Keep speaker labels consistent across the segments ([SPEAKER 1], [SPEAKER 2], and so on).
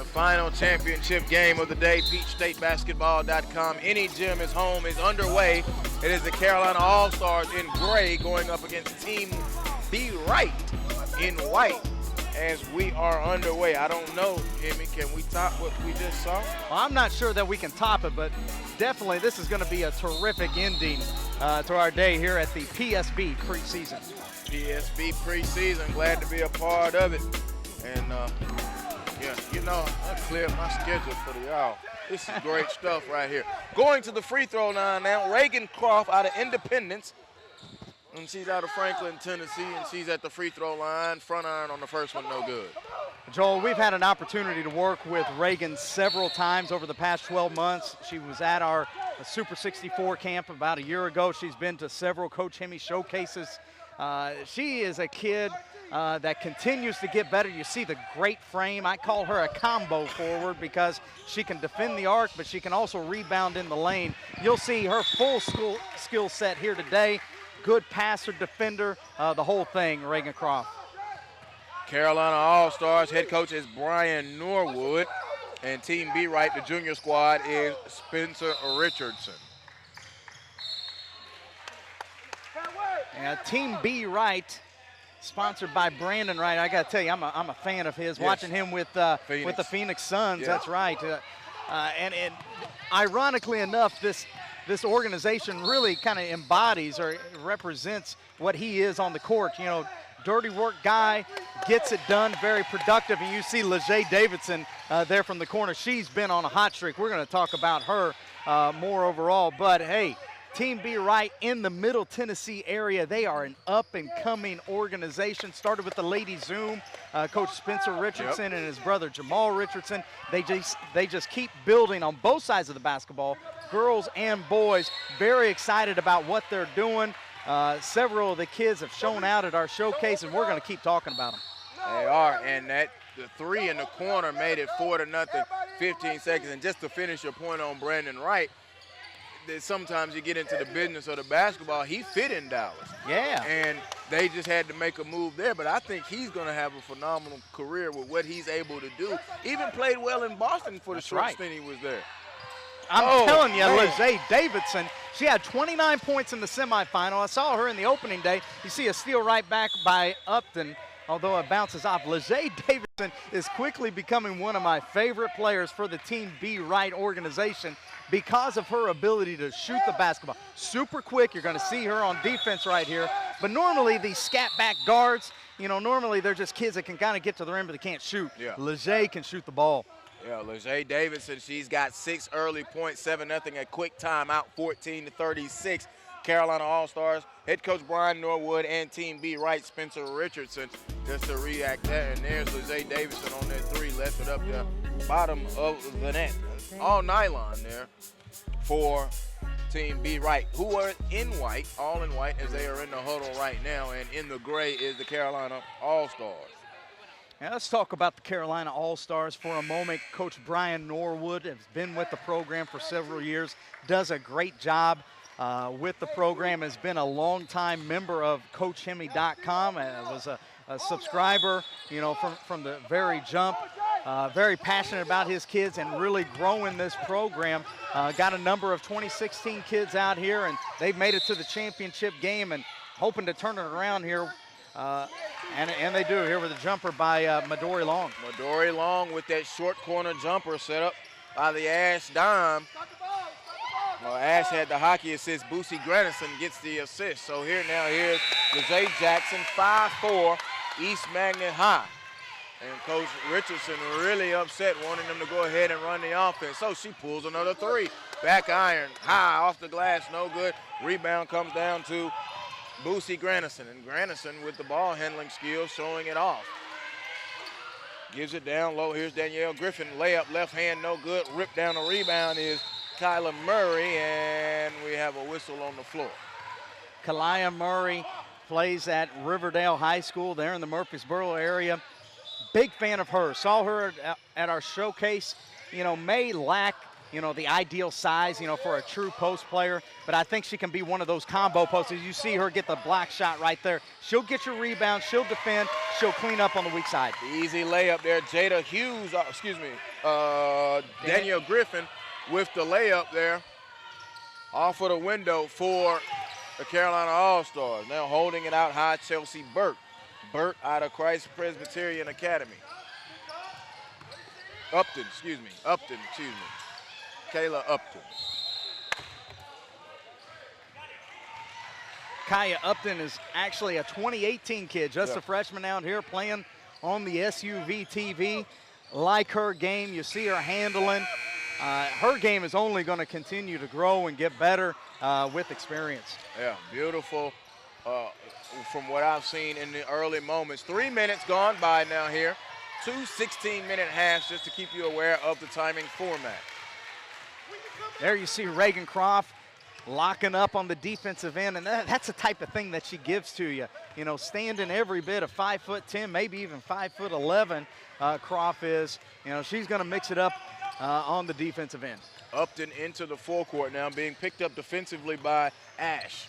[SPEAKER 1] final championship game of the day. PeachStateBasketball.com. Any gym is home is underway. It is the Carolina All-Stars in gray going up against Team B Wright in white as we are underway. I don't know, Jimmy, can we top what we just saw?
[SPEAKER 2] Well, I'm not sure that we can top it, but definitely this is going to be a terrific ending to our day here at the PSB preseason.
[SPEAKER 1] PSB preseason, glad to be a part of it. And yeah, you know, I cleared my schedule for y'all. This is great stuff right here. Going to the free throw line now, Reagan Croft out of Independence. And she's out of Franklin, Tennessee, and she's at the free throw line. Front iron on the first one, no good.
[SPEAKER 2] Joel, we've had an opportunity to work with Reagan several times over the past 12 months. She was at our Super 64 camp about a year ago. She's been to several Coach Hemme showcases. She is a kid that continues to get better. You see the great frame. I call her a combo forward because she can defend the arc, but she can also rebound in the lane. You'll see her full skill set here today. Good passer, defender, the whole thing, Reagan Croft.
[SPEAKER 1] Carolina All-Stars head coach is Brian Norwood, and Team B Wright, the junior squad, is Spencer Richardson.
[SPEAKER 2] And Team B Wright, sponsored by Brandon Wright. I got to tell you, I'm a fan of his. Yes. Watching him with the Phoenix Suns. Yeah. That's right. And ironically enough, this organization really kind of embodies or represents what he is on the court. You know, dirty work guy, gets it done, very productive. And you see Lejeay Davidson there from the corner. She's been on a hot streak. We're going to talk about her more overall. But, hey, Team B Wright in the Middle Tennessee area. They are an up-and-coming organization. Started with the Lady Zoom, Coach Spencer Richardson and his brother Jamal Richardson. They just keep building on both sides of the basketball, girls and boys. Very excited about what they're doing. Several of the kids have shown out at our showcase, and we're going to keep talking about them.
[SPEAKER 1] They are, and the three in the corner made it 4-0, 15 seconds. And just to finish your point on Brandon Wright, sometimes you get into the business of the basketball. He fit in Dallas.
[SPEAKER 2] Yeah.
[SPEAKER 1] And they just had to make a move there. But I think he's going to have a phenomenal career with what he's able to do. Even played well in Boston for the short stint he was there.
[SPEAKER 2] I'm telling you, Lejeay Davidson, she had 29 points in the semifinal. I saw her in the opening day. You see a steal right back by Upton, although it bounces off. Lejeay Davidson is quickly becoming one of my favorite players for the Team B Wright organization because of her ability to shoot the basketball. Super quick. You're going to see her on defense right here. But normally these scat back guards, you know, normally they're just kids that can kind of get to the rim but they can't shoot.
[SPEAKER 1] Yeah.
[SPEAKER 2] Lejeay can shoot the ball.
[SPEAKER 1] Yeah, Lejeay Davidson, she's got 6 early points, 7-0 at quick time, out 14-36. Carolina All-Stars, head coach Brian Norwood and Team B Wright, Spencer Richardson, just to react there. And there's Lejeay Davidson on that three, left it up the bottom of the net. All nylon there for Team B Wright, who are in white, all in white, as they are in the huddle right now. And in the gray is the Carolina All-Stars.
[SPEAKER 2] Now let's talk about the Carolina All-Stars for a moment. Coach Brian Norwood has been with the program for several years, does a great job with the program, has been a longtime member of CoachHemme.com, was a subscriber, you know, from the very jump. Very passionate about his kids and really growing this program. Got a number of 2016 kids out here, and they've made it to the championship game and hoping to turn it around here. And they do here with a jumper by Midori Long.
[SPEAKER 1] Midori Long with that short corner jumper set up by the Ash Dime. Well, Ash had the hockey assist. Boosie Granison gets the assist. So here's Lejeay Jackson, 5'4", East Magnet High. And Coach Richardson really upset, wanting them to go ahead and run the offense. So she pulls another three. Back iron, high off the glass, no good. Rebound comes down to Boosie Granison. And Granison with the ball handling skills, showing it off. Gives it down low. Here's Danielle Griffin. Layup, left hand, no good. Ripped down the rebound is Kyla Murray, and we have a whistle on the floor.
[SPEAKER 2] Kyla Murray plays at Riverdale High School there in the Murfreesboro area. Big fan of her. Saw her at our showcase. You know, may lack you know, the ideal size, you know, for a true post player, but I think she can be one of those combo posters. You see her get the block shot right there. She'll get your rebound, she'll defend, she'll clean up on the weak side.
[SPEAKER 1] Easy layup there. Jada Hughes, Danielle Griffin with the layup there. Off of the window for the Carolina All-Stars. Now holding it out high, Chelsea Burt. Burt out of Christ Presbyterian Academy. Upton. Kayla Upton.
[SPEAKER 2] Kaya Upton is actually a 2018 kid, just a freshman out here playing on the SUVtv. Like her game, you see her handling. Her game is only going to continue to grow and get better with experience.
[SPEAKER 1] Yeah, beautiful from what I've seen in the early moments. 3 minutes gone by now here. 2 16-minute halves just to keep you aware of the timing format.
[SPEAKER 2] There you see Reagan Croft locking up on the defensive end, and that's the type of thing that she gives to you. You know, standing every bit of 5'10", maybe even 5'11", Croft is. You know, she's going to mix it up on the defensive end.
[SPEAKER 1] Upton into the forecourt now, being picked up defensively by Ash.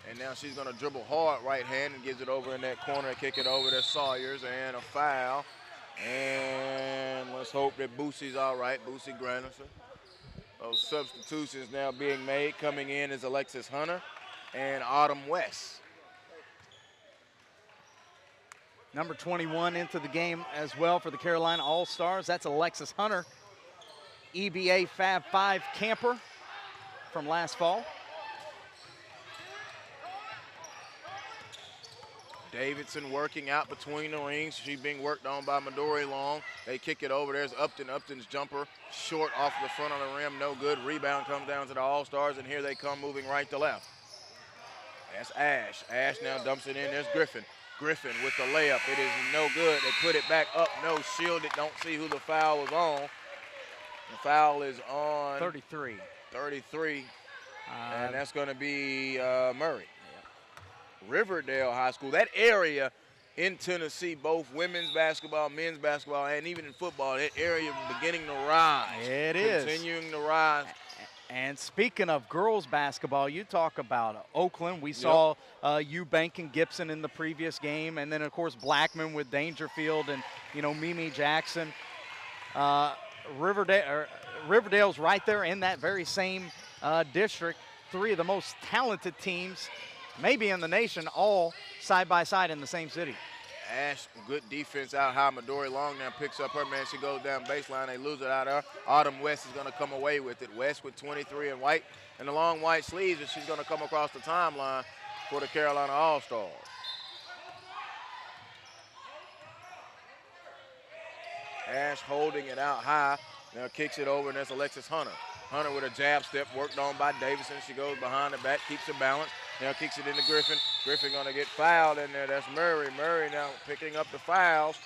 [SPEAKER 1] And now she's going to dribble hard right hand and gives it over in that corner, kick it over to Sawyers, and a foul. And let's hope that Boosie's all right, Boosie Granderson. Those substitutions now being made. Coming in is Alexis Hunter and Autumn West.
[SPEAKER 2] Number 21 into the game as well for the Carolina All-Stars. That's Alexis Hunter, EBA Fab 5 camper from last fall.
[SPEAKER 1] Davidson working out between the rings. She's being worked on by Midori Long. They kick it over. There's Upton. Upton's jumper short off the front of the rim. No good. Rebound comes down to the All-Stars, and here they come moving right to left. That's Ash. Ash now dumps it in. There's Griffin. Griffin with the layup. It is no good. They put it back up. No, shielded. Don't see who the foul was on. The foul is on
[SPEAKER 2] 33.
[SPEAKER 1] 33. And that's going to be Murray. Riverdale High School, that area in Tennessee, both women's basketball, men's basketball, and even in football, that area beginning to rise.
[SPEAKER 2] It is.
[SPEAKER 1] Continuing to rise.
[SPEAKER 2] And speaking of girls basketball, you talk about Oakland. We saw Eubank and Gibson in the previous game, and then, of course, Blackman with Dangerfield and, you know, Mimi Jackson. Riverdale's right there in that very same district. Three of the most talented teams maybe in the nation, all side by side in the same city.
[SPEAKER 1] Ash, good defense out high. Midori Long now picks up her man. She goes down baseline. They lose it out of her. Autumn West is going to come away with it. West with 23 and white and the long white sleeves, and she's going to come across the timeline for the Carolina All-Stars. Ash holding it out high. Now kicks it over, and that's Alexis Hunter. Hunter with a jab step worked on by Davison. She goes behind the back, keeps her balance. Now kicks it into Griffin. Griffin going to get fouled in there. That's Murray. Murray now picking up the fouls.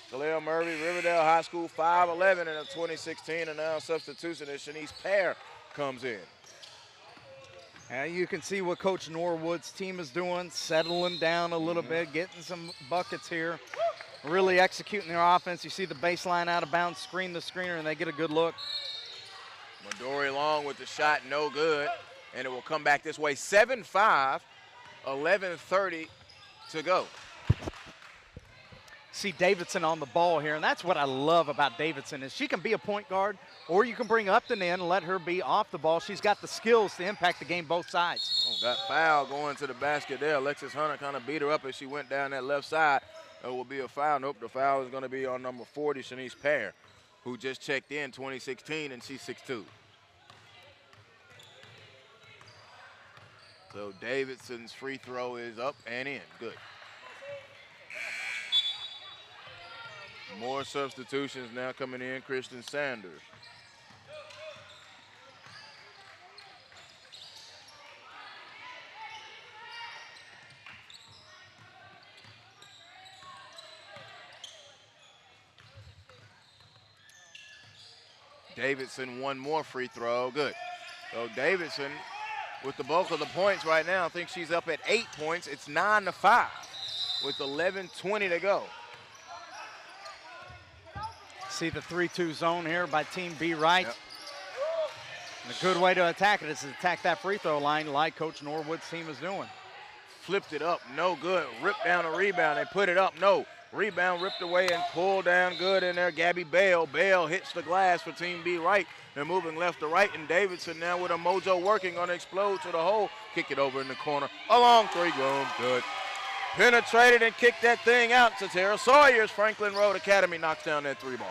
[SPEAKER 1] Khalil Murray, Riverdale High School, 5'11" in a 2016, and now substitution as Shanice Pear comes in.
[SPEAKER 2] You can see what Coach Norwood's team is doing, settling down a little bit, getting some buckets here, really executing their offense. You see the baseline out of bounds, screen the screener, and they get a good look.
[SPEAKER 1] Midori Long with the shot, no good. And it will come back this way. 7-5, 11:30 to go.
[SPEAKER 2] See Davidson on the ball here, and that's what I love about Davidson is she can be a point guard, or you can bring Upton in and let her be off the ball. She's got the skills to impact the game both sides.
[SPEAKER 1] Oh, that foul going to the basket there. Alexis Hunter kind of beat her up as she went down that left side. It will be a foul. Nope, the foul is going to be on number 40, Shanice Pear, who just checked in 2016, and she's 6'2". So Davidson's free throw is up and in. Good. More substitutions now coming in. Kristen Sanders. Davidson, one more free throw. Good. So Davidson with the bulk of the points right now. I think she's up at 8 points. It's 9-5 with 11:20 to go.
[SPEAKER 2] See the 3-2 zone here by Team B Wright.
[SPEAKER 1] Yep.
[SPEAKER 2] And a good way to attack it is to attack that free throw line like Coach Norwood's team is doing.
[SPEAKER 1] Flipped it up, no good. Ripped down a rebound and put it up, no. Rebound ripped away and pulled down good in there. Gabby Bell. Bell hits the glass for Team B Wright. They're moving left to right, and Davidson now with a mojo working, gonna explode to the hole. Kick it over in the corner. A long three, boom, good. Penetrated and kicked that thing out to Tara Sawyers. Franklin Road Academy knocks down that 3 ball.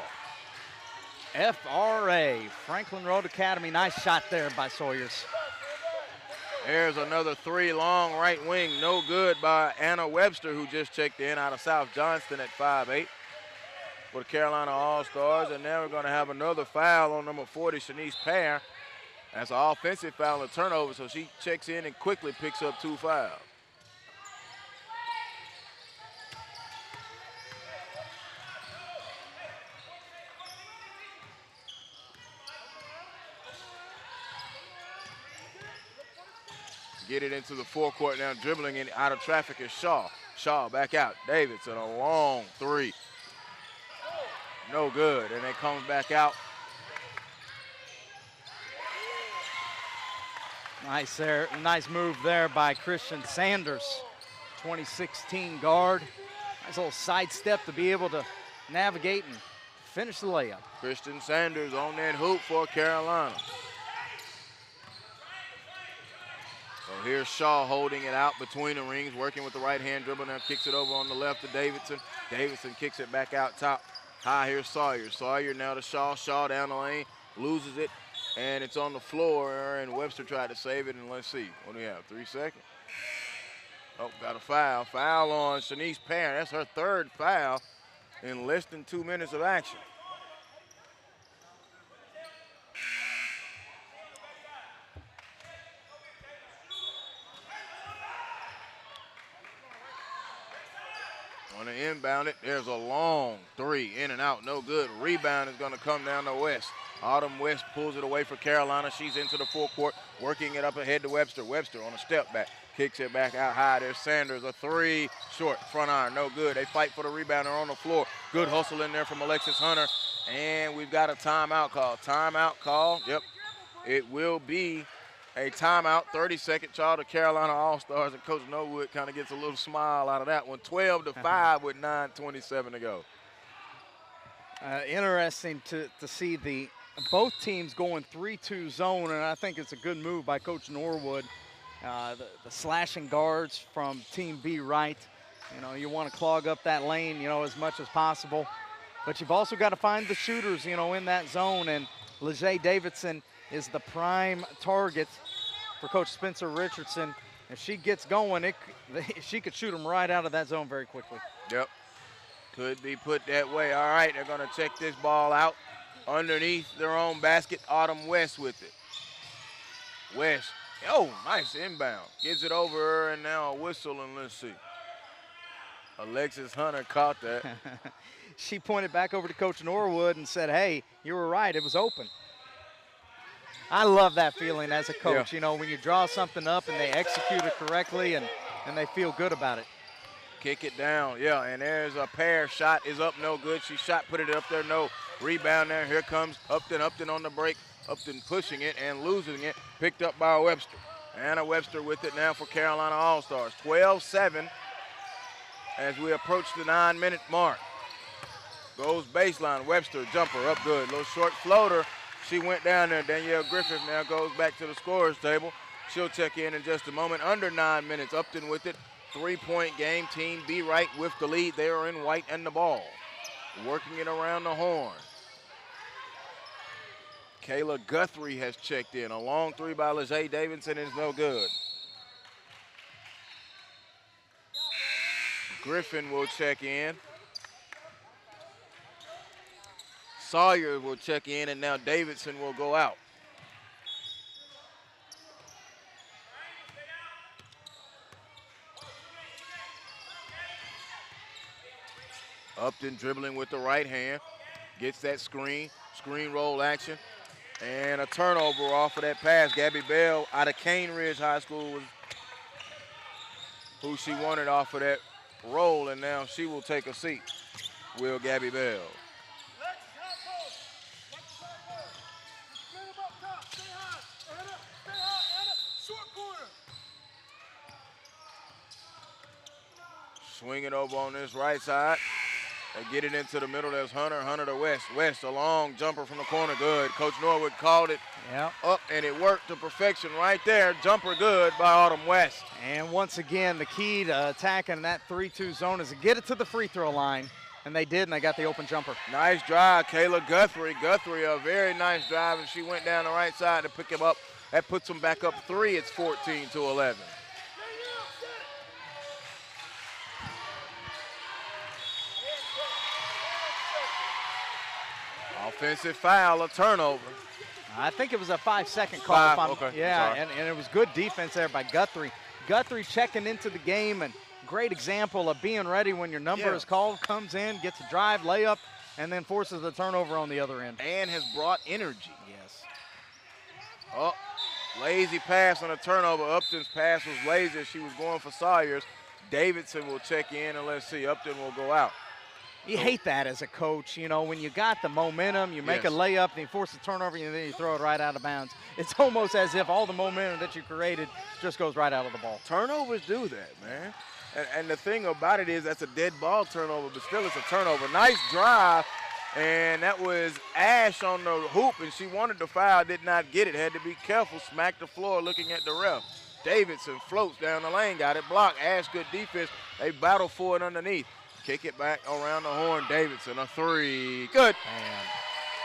[SPEAKER 2] FRA, Franklin Road Academy. Nice shot there by Sawyers.
[SPEAKER 1] There's another 3 long right wing. No good by Anna Webster, who just checked in out of South Johnston at 5'8" for the Carolina All-Stars. And now we're going to have another foul on number 40, Shanice Pear. That's an offensive foul and a turnover, so she checks in and quickly picks up 2 fouls. Get it into the forecourt now, dribbling in out of traffic is Shaw. Shaw back out. Davidson, a long 3. No good, and it comes back out.
[SPEAKER 2] Nice there, nice move there by Christian Sanders, 2016 guard. Nice little sidestep to be able to navigate and finish the layup.
[SPEAKER 1] Christian Sanders on that hoop for Carolina. So here's Shaw holding it out between the rings, working with the right hand dribble. Now kicks it over on the left to Davidson. Davidson kicks it back out top. High, here's Sawyer. Sawyer now to Shaw. Shaw down the lane, loses it, and it's on the floor, and Webster tried to save it, and let's see. What do we have, 3 seconds? Oh, got a foul. Foul on Shanice Perrin. That's her 3rd foul in less than 2 minutes of action. On the inbound it, there's a long 3, in and out, no good. Rebound is going to come down to West. Autumn West pulls it away for Carolina. She's into the forecourt, working it up ahead to Webster. Webster on a step back, kicks it back out high. There's Sanders, a 3, short, front iron, no good. They fight for the rebound, they're on the floor. Good hustle in there from Alexis Hunter, and we've got a timeout call. Timeout call, yep. It will be a timeout, 30-second trial to Carolina All-Stars, and Coach Norwood kind of gets a little smile out of that one. 12-5 with 9:27 to go.
[SPEAKER 2] Interesting to see both teams going 3-2 zone, and I think it's a good move by Coach Norwood. The slashing guards from Team B Wright. You know, you want to clog up that lane, you know, as much as possible. But you've also got to find the shooters, you know, in that zone, and Lejeune Davidson is the prime target for Coach Spencer Richardson. If she gets going, she could shoot them right out of that zone very quickly.
[SPEAKER 1] Yep, could be put that way. All right, they're gonna check this ball out underneath their own basket. Autumn West with it. West, oh, nice inbound. Gives it over, and now a whistle, and let's see. Alexis Hunter caught that.
[SPEAKER 2] She pointed back over to Coach Norwood and said, hey, you were right, it was open. I love that feeling as a coach, you know, when you draw something up and they execute it correctly and they feel good about it.
[SPEAKER 1] Kick it down, yeah, and there's a pair. Shot is up, no good. She shot, put it up there, no. Rebound there, here comes Upton. Upton on the break. Upton pushing it and losing it, picked up by Webster. Anna Webster with it now for Carolina All-Stars. 12-7 as we approach the 9-minute mark. Goes baseline, Webster, jumper, up good. Little short floater. She went down there. Danielle Griffith now goes back to the scorer's table. She'll check in just a moment. Under 9 minutes. Upton with it. 3-point game. Team B Wright with the lead. They are in white and the ball. Working it around the horn. Kayla Guthrie has checked in. A long 3 by Lejeune Davidson is no good. Griffin will check in. Sawyer will check in, and now Davidson will go out. Upton dribbling with the right hand. Gets that screen roll action. And a turnover off of that pass. Gabby Bell out of Cane Ridge High School was who she wanted off of that roll, and now she will take a seat. Will Gabby Bell. Swing it over on this right side. They get it into the middle. There's Hunter. Hunter to West. West, a long jumper from the corner. Good. Coach Norwood called it up, and it worked to perfection right there. Jumper good by Autumn West.
[SPEAKER 2] And once again, the key to attacking that 3-2 zone is to get it to the free throw line. And they did, and they got the open jumper.
[SPEAKER 1] Nice drive, Kayla Guthrie. Guthrie, a very nice drive, and she went down the right side to pick him up. That puts them back up 3. It's 14-11. Offensive foul, a turnover.
[SPEAKER 2] I think it was a 5-second call.
[SPEAKER 1] Okay.
[SPEAKER 2] Yeah, and it was good defense there by Guthrie. Guthrie checking into the game, and great example of being ready when your number is called, comes in, gets a drive, layup, and then forces the turnover on the other end.
[SPEAKER 1] And has brought energy.
[SPEAKER 2] Yes.
[SPEAKER 1] Oh, lazy pass on a turnover. Upton's pass was lazy. She was going for Sawyers. Davidson will check in, and let's see, Upton will go out.
[SPEAKER 2] You hate that as a coach, you know, when you got the momentum, you make a layup, and you force a turnover, and then you throw it right out of bounds. It's almost as if all the momentum that you created just goes right out of the ball.
[SPEAKER 1] Turnovers do that, man. And the thing about it is that's a dead ball turnover, but still it's a turnover. Nice drive, and that was Ash on the hoop, and she wanted the foul, did not get it. Had to be careful, smacked the floor looking at the ref. Davidson floats down the lane, got it blocked. Ash, good defense. They battle for it underneath. Kick it back around the horn. Davidson, a 3. Good.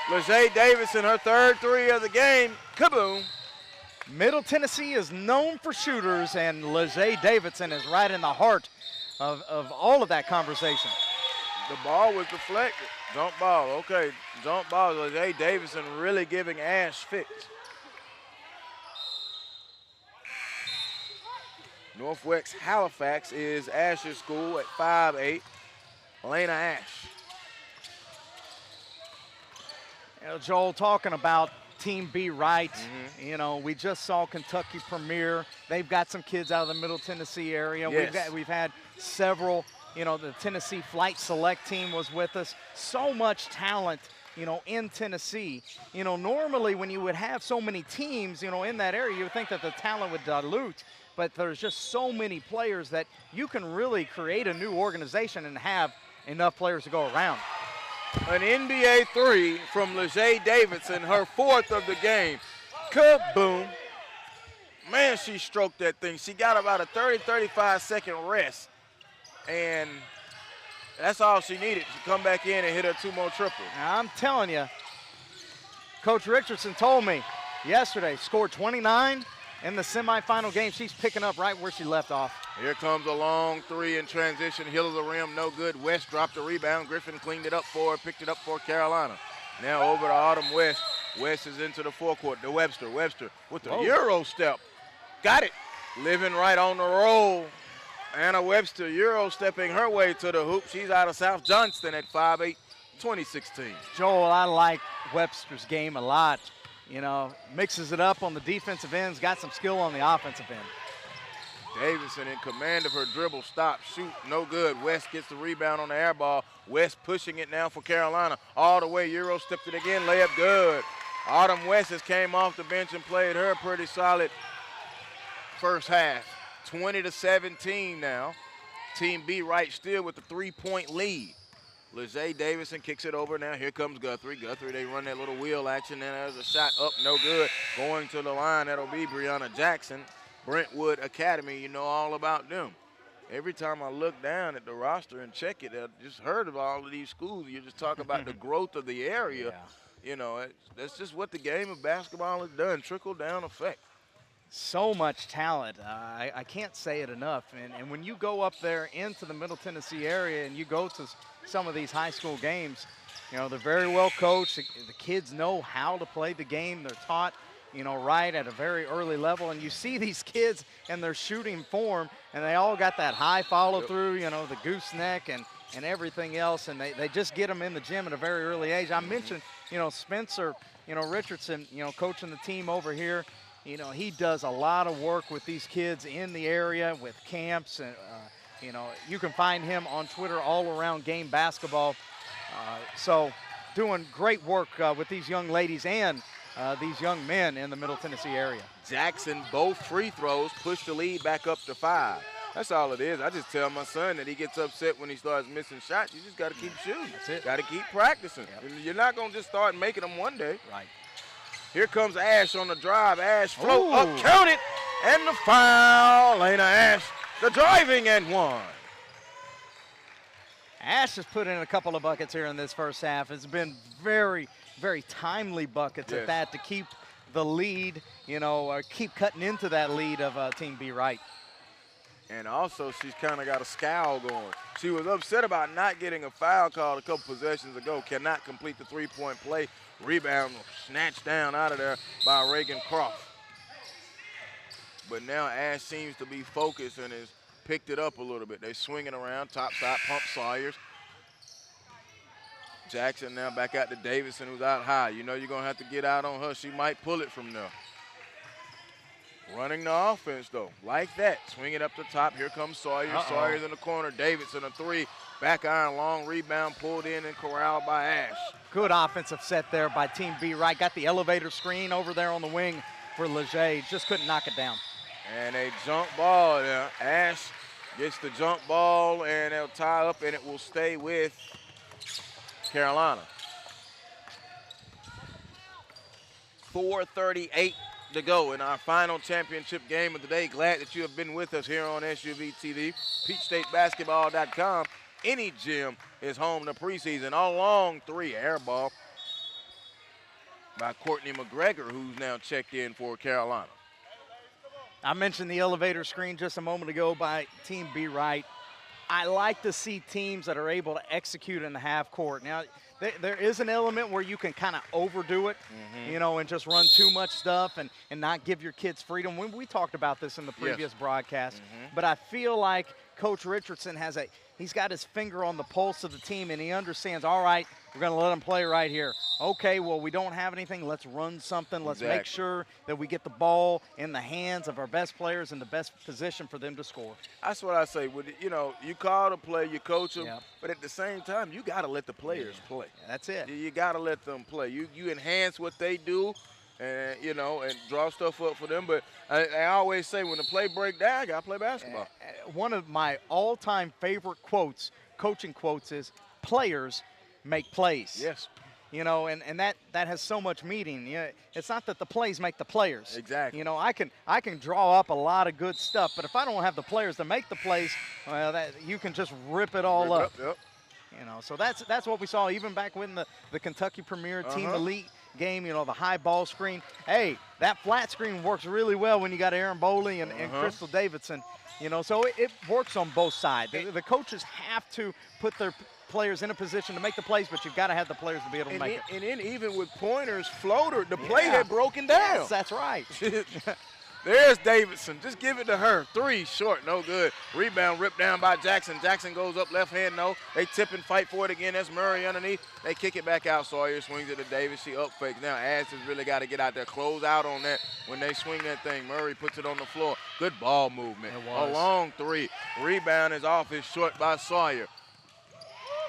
[SPEAKER 1] Lejay Davidson, her 3rd 3 of the game. Kaboom.
[SPEAKER 2] Middle Tennessee is known for shooters, and Lejay Davidson is right in the heart of all of that conversation.
[SPEAKER 1] The ball was deflected. Jump ball. Okay, jump ball. Lejay Davidson really giving Ash fits. Northwest Halifax is Ash's school at 5'8". Elena Ash.
[SPEAKER 2] You know, Joel, talking about Team B Wright, you know, we just saw Kentucky Premier. They've got some kids out of the Middle Tennessee area.
[SPEAKER 1] Yes.
[SPEAKER 2] We've had several, you know, the Tennessee Flight Select team was with us. So much talent, you know, in Tennessee. You know, normally when you would have so many teams, you know, in that area, you would think that the talent would dilute. But there's just so many players that you can really create a new organization and have enough players to go around.
[SPEAKER 1] An NBA 3 from Lejay Davidson, her 4th of the game. Kaboom. Man, she stroked that thing. She got about a 30-35 second rest. And that's all she needed to come back in and hit her 2 more triples.
[SPEAKER 2] Now, I'm telling you, Coach Richardson told me yesterday, scored 29 in the semifinal game. She's picking up right where she left off.
[SPEAKER 1] Here comes a long 3 in transition. Hill of the rim, no good. West dropped the rebound. Griffin cleaned it up for her, picked it up for Carolina. Now over to Autumn West. West is into the forecourt to Webster. Webster with the Euro step. Got it. Living right on the roll. Anna Webster Euro stepping her way to the hoop. She's out of South Johnston at 5'8", 2016.
[SPEAKER 2] Joel, I like Webster's game a lot. You know, mixes it up on the defensive ends, got some skill on the offensive end.
[SPEAKER 1] Davidson in command of her dribble, stop, shoot, no good. West gets the rebound on the air ball. West pushing it now for Carolina. All the way, Euro stepped it again, layup good. Autumn West has came off the bench and played her pretty solid first half. 20-17 now. Team B Wright still with the 3-point lead. Lejay Davidson kicks it over now. Here comes Guthrie. Guthrie, they run that little wheel action, and there's a shot up, no good. Going to the line, that'll be Brianna Jackson. Brentwood Academy, you know all about them. Every time I look down at the roster and check it, I just heard of all of these schools. You just talk about the growth of the area. You know, that's just what the game of basketball has done, trickle-down effect.
[SPEAKER 2] So much talent. I can't say it enough. And when you go up there into the Middle Tennessee area and you go to some of these high school games, you know, they're very well coached. The kids know how to play the game. They're taught, you know, right at a very early level. And you see these kids and their shooting form, and they all got that high follow-through, you know, the gooseneck and everything else. And they just get them in the gym at a very early age. I mentioned, you know, Spencer, you know, Richardson, you know, coaching the team over here. You know, he does a lot of work with these kids in the area with camps. And, you know, you can find him on Twitter all around Game Basketball. So doing great work with these young ladies and these young men in the Middle Tennessee area.
[SPEAKER 1] Jackson, both free throws, push the lead back up to 5. That's all it is. I just tell my son that he gets upset when he starts missing shots. You just got to keep shooting.
[SPEAKER 2] That's it.
[SPEAKER 1] Got to keep practicing.
[SPEAKER 2] Yep.
[SPEAKER 1] You're not going to just start making them one day.
[SPEAKER 2] Right.
[SPEAKER 1] Here comes Ash on the drive. Ash float up, count it, and the foul. Lena Ash, the driving and one.
[SPEAKER 2] Ash has put in a couple of buckets here in this first half. It's been very, very timely buckets at that to keep the lead, keep cutting into that lead of Team B Wright.
[SPEAKER 1] And also, she's kind of got a scowl going. She was upset about not getting a foul called a couple possessions ago. Cannot complete the three-point play. Rebound snatched down out of there by Reagan Croft. But now Ash seems to be focused and has picked it up a little bit. They're swinging around, top side, pump Sawyers. Jackson now back out to Davidson, who's out high. You know you're going to have to get out on her. She might pull it from there. Running the offense, though, like that. Swing it up the top. Here comes Sawyers. Sawyers in the corner. Davidson, a three. Back iron, long rebound, pulled in and corralled by Ash.
[SPEAKER 2] Good offensive set there by Team B Wright. Got the elevator screen over there on the wing for Leger. Just couldn't knock it down.
[SPEAKER 1] And a jump ball there. Ash gets the jump ball, and they'll tie up, and it will stay with Carolina. 4:38 to go in our final championship game of the day. Glad that you have been with us here on SUVtv, PeachStateBasketball.com. Any gym is home to preseason. A long three, air ball by Courtney McGregor, who's now checked in for Carolina.
[SPEAKER 2] I mentioned the elevator screen just a moment ago by Team B Wright. I like to see teams that are able to execute in the half court. Now, there is an element where you can kind of overdo it, and just run too much stuff and not give your kids freedom. We talked about this in the previous broadcast, but I feel like Coach Richardson he's got his finger on the pulse of the team, and he understands, all right, we're going to let them play right here. Okay, well, we don't have anything. Let's run something. Let's make sure that we get the ball in the hands of our best players in the best position for them to score.
[SPEAKER 1] That's what I say. You call the play, you coach them, but at the same time, you got to let the players play.
[SPEAKER 2] Yeah, that's it.
[SPEAKER 1] You got to let them play. You enhance what they do, and and draw stuff up for them. But I always say, when the play break down, you got to play basketball.
[SPEAKER 2] One of my all-time favorite quotes, coaching quotes, is players make plays.
[SPEAKER 1] Yes.
[SPEAKER 2] And that has so much meaning. It's not that the plays make the players.
[SPEAKER 1] Exactly.
[SPEAKER 2] I can draw up a lot of good stuff, but if I don't have the players to make the plays, well, you can just rip it all up.
[SPEAKER 1] Yep.
[SPEAKER 2] So that's what we saw even back when the Kentucky Premier Team Elite game, the high ball screen. Hey, that flat screen works really well when you got Aaron Boley and Crystal Davidson. So it works on both sides. The coaches have to put their players in a position to make the plays, but you've got to have the players to be able to make it.
[SPEAKER 1] And then even with Pointer's floater, the play had broken down.
[SPEAKER 2] Yes, that's right.
[SPEAKER 1] There's Davidson. Just give it to her. Three, short, no good. Rebound ripped down by Jackson. Jackson goes up left hand, no. They tip and fight for it again. That's Murray underneath. They kick it back out. Sawyer swings it to Davis. She up fakes. Now Ash has really got to get out there, close out on that when they swing that thing. Murray puts it on the floor. Good ball movement. A long three. Rebound is off. It's short by Sawyer.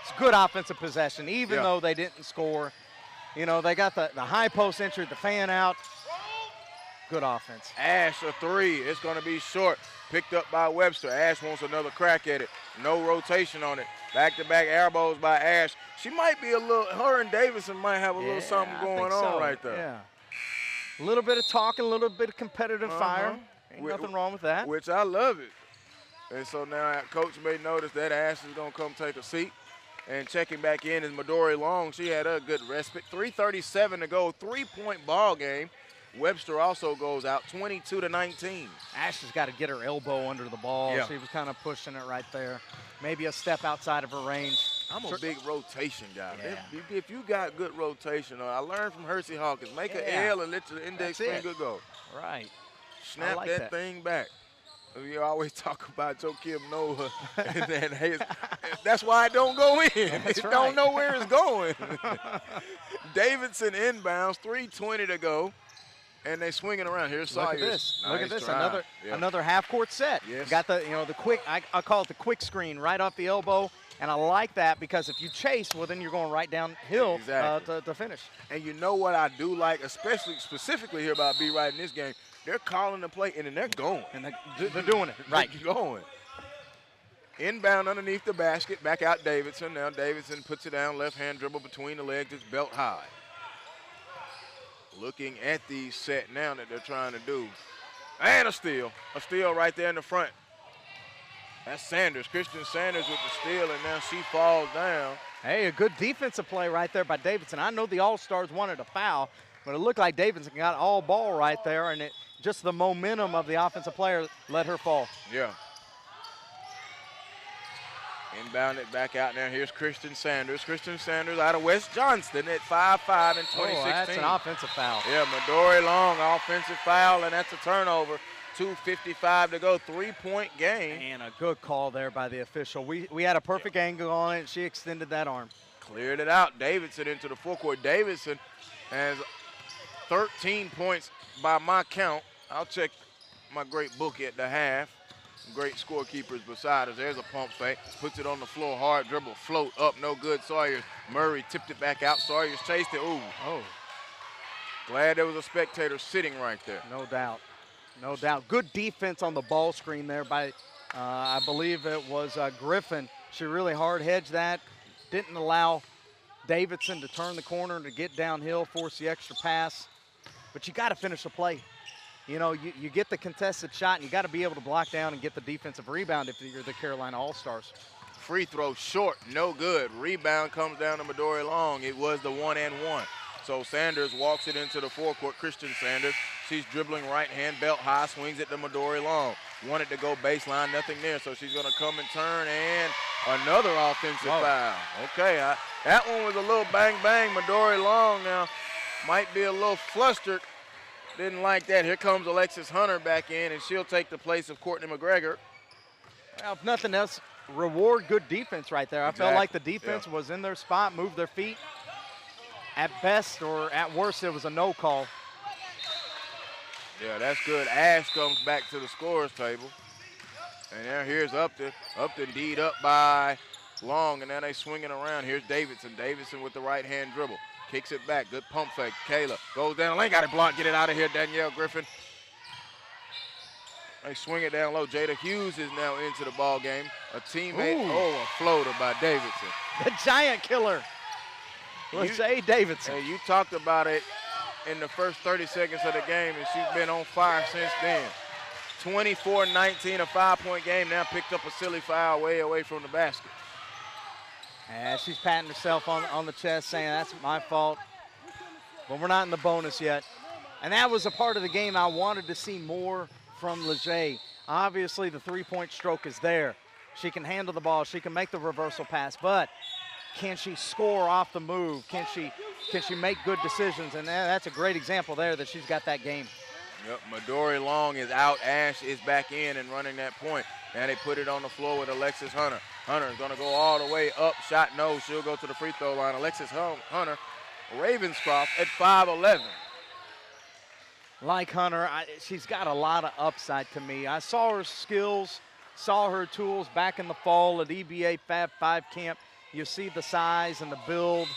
[SPEAKER 2] It's good offensive possession, even though they didn't score. They got the high post entry, the fan out. Good offense.
[SPEAKER 1] Ash, a three. It's going to be short. Picked up by Webster. Ash wants another crack at it. No rotation on it. Back-to-back elbows by Ash. She might be her and Davidson might have a little something going on right there.
[SPEAKER 2] Yeah. A little bit of talking, a little bit of competitive fire. Ain't nothing wrong with that.
[SPEAKER 1] Which I love it. And so now Coach may notice that Ash is going to come take a seat. And checking back in is Midori Long. She had a good respite. 3:37 to go. 3-point ball game. Webster also goes out 22-19.
[SPEAKER 2] Ash has got to get her elbow under the ball. She was kind of pushing it right there. Maybe a step outside of her range.
[SPEAKER 1] I'm a big rotation guy. If you got good rotation, I learned from Hersey Hawkins. Make an L and let your index finger go.
[SPEAKER 2] Right.
[SPEAKER 1] Snap that thing back. We always talk about Joakim Noah. And that's why it don't go in. It don't know where it's going. Davidson inbounds, 3:20 to go. And they swinging around. Here's Sawyers.
[SPEAKER 2] Look at this.
[SPEAKER 1] Nice
[SPEAKER 2] Look at this.
[SPEAKER 1] drive.
[SPEAKER 2] Another half-court set.
[SPEAKER 1] Yes.
[SPEAKER 2] Got the the quick. I call it the quick screen right off the elbow, and I like that because if you chase, well, then you're going right downhill to finish.
[SPEAKER 1] And you know what I do like, specifically here about B Wright in this game. They're calling the play and then they're going.
[SPEAKER 2] And they're doing it right.
[SPEAKER 1] They're going. Inbound underneath the basket, back out Davidson. Now Davidson puts it down, left-hand dribble between the legs, it's belt high. Looking at the set now that they're trying to do. And a steal right there in the front. That's Sanders, Christian Sanders with the steal, and now she falls down.
[SPEAKER 2] Hey, a good defensive play right there by Davidson. I know the All-Stars wanted a foul, but it looked like Davidson got all ball right there, and just the momentum of the offensive player let her fall.
[SPEAKER 1] Yeah. Inbound it back out now. Here's Christian Sanders. Christian Sanders out of West Johnston at 5'5" in 2016.
[SPEAKER 2] Oh, that's an offensive foul.
[SPEAKER 1] Yeah, Midori Long, offensive foul, and that's a turnover. 2:55 to go, 3-point game.
[SPEAKER 2] And a good call there by the official. We had a perfect angle on it, and she extended that arm.
[SPEAKER 1] Cleared it out. Davidson into the forecourt. Davidson has 13 points by my count. I'll check my great book at the half. Great scorekeepers beside us. There's a pump fake. Puts it on the floor, hard dribble, float up, no good. Sawyers. Murray tipped it back out. Sawyers chased it. Ooh.
[SPEAKER 2] Oh.
[SPEAKER 1] Glad there was a spectator sitting right there.
[SPEAKER 2] No doubt. No doubt. Good defense on the ball screen there by, I believe it was Griffin. She really hard hedged that. Didn't allow Davidson to turn the corner and to get downhill, force the extra pass. But you got to finish the play. You know, you get the contested shot, and you got to be able to block down and get the defensive rebound if you're the Carolina All-Stars.
[SPEAKER 1] Free throw short, no good. Rebound comes down to Midori Long. It was the 1-and-1. So Sanders walks it into the forecourt. Christian Sanders, she's dribbling right hand, belt high, swings it to Midori Long. Wanted to go baseline, nothing there, so she's going to come and turn, and another offensive foul. Okay, that one was a little bang-bang. Midori Long now might be a little flustered. Didn't like that. Here comes Alexis Hunter back in, and she'll take the place of Courtney McGregor.
[SPEAKER 2] Well, if nothing else, reward good defense right there. I felt like the defense was in their spot, moved their feet. At best or at worst, it was a no call.
[SPEAKER 1] Yeah, that's good. Ash comes back to the scorer's table. And now here's Upton. Upton D'd up by Long, and now they swing it around. Here's Davidson. Davidson with the right-hand dribble. Kicks it back. Good pump fake. Kayla goes down the lane. Got it blocked. Get it out of here, Danielle Griffin. They swing it down low. Jada Hughes is now into the ball game. A teammate.
[SPEAKER 2] Ooh.
[SPEAKER 1] Oh, a floater by Davidson.
[SPEAKER 2] The giant killer. Let's say Davidson.
[SPEAKER 1] And you talked about it in the first 30 seconds of the game, and she's been on fire since then. 24-19, a 5-point game. Now picked up a silly foul way away from the basket.
[SPEAKER 2] And she's patting herself on the chest saying, that's my fault. But we're not in the bonus yet. And that was a part of the game I wanted to see more from Leger. Obviously, the three-point stroke is there. She can handle the ball. She can make the reversal pass. But can she score off the move? Can she make good decisions? And that's a great example there that she's got that game.
[SPEAKER 1] Yep, Midori Long is out. Ash is back in and running that point. Now they put it on the floor with Alexis Hunter. Hunter is going to go all the way up. Shot no. She'll go to the free throw line. Alexis Hunter, Ravenscroft at 5'11".
[SPEAKER 2] Like Hunter, she's got a lot of upside to me. I saw her skills, saw her tools back in the fall at EBA Fab 5 camp. You see the size and the build.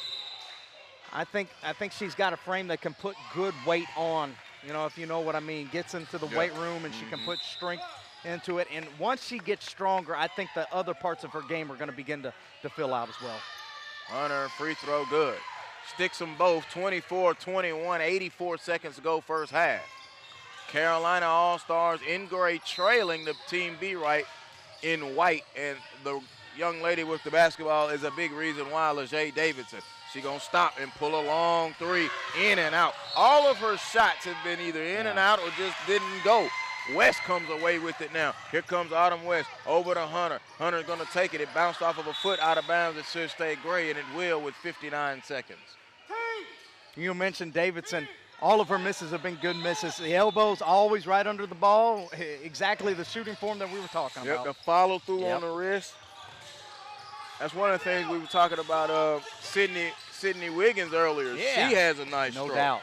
[SPEAKER 2] I think she's got a frame that can put good weight on, you know, if you know what I mean. Gets into the weight room and she can put strength into it. And once she gets stronger, I think the other parts of her game are going to begin to fill out as well.
[SPEAKER 1] Hunter, free throw, good. Sticks them both, 24-21, 84 seconds to go first half. Carolina All-Stars in gray trailing the Team B Wright in white. And the young lady with the basketball is a big reason why, Leger Davidson. She gonna stop and pull a long three, in and out. All of her shots have been either in and out or just didn't go. West comes away with it now. Here comes Autumn West over to Hunter. Hunter's gonna take it. It bounced off of a foot out of bounds. It should stay gray, and it will with 59 seconds.
[SPEAKER 2] You mentioned Davidson. All of her misses have been good misses. The elbows always right under the ball. Exactly the shooting form that we were talking about.
[SPEAKER 1] The follow through on the wrist. That's one of the things we were talking about Sydney Wiggins earlier.
[SPEAKER 2] Yeah.
[SPEAKER 1] She has a nice
[SPEAKER 2] no
[SPEAKER 1] stroke.
[SPEAKER 2] doubt.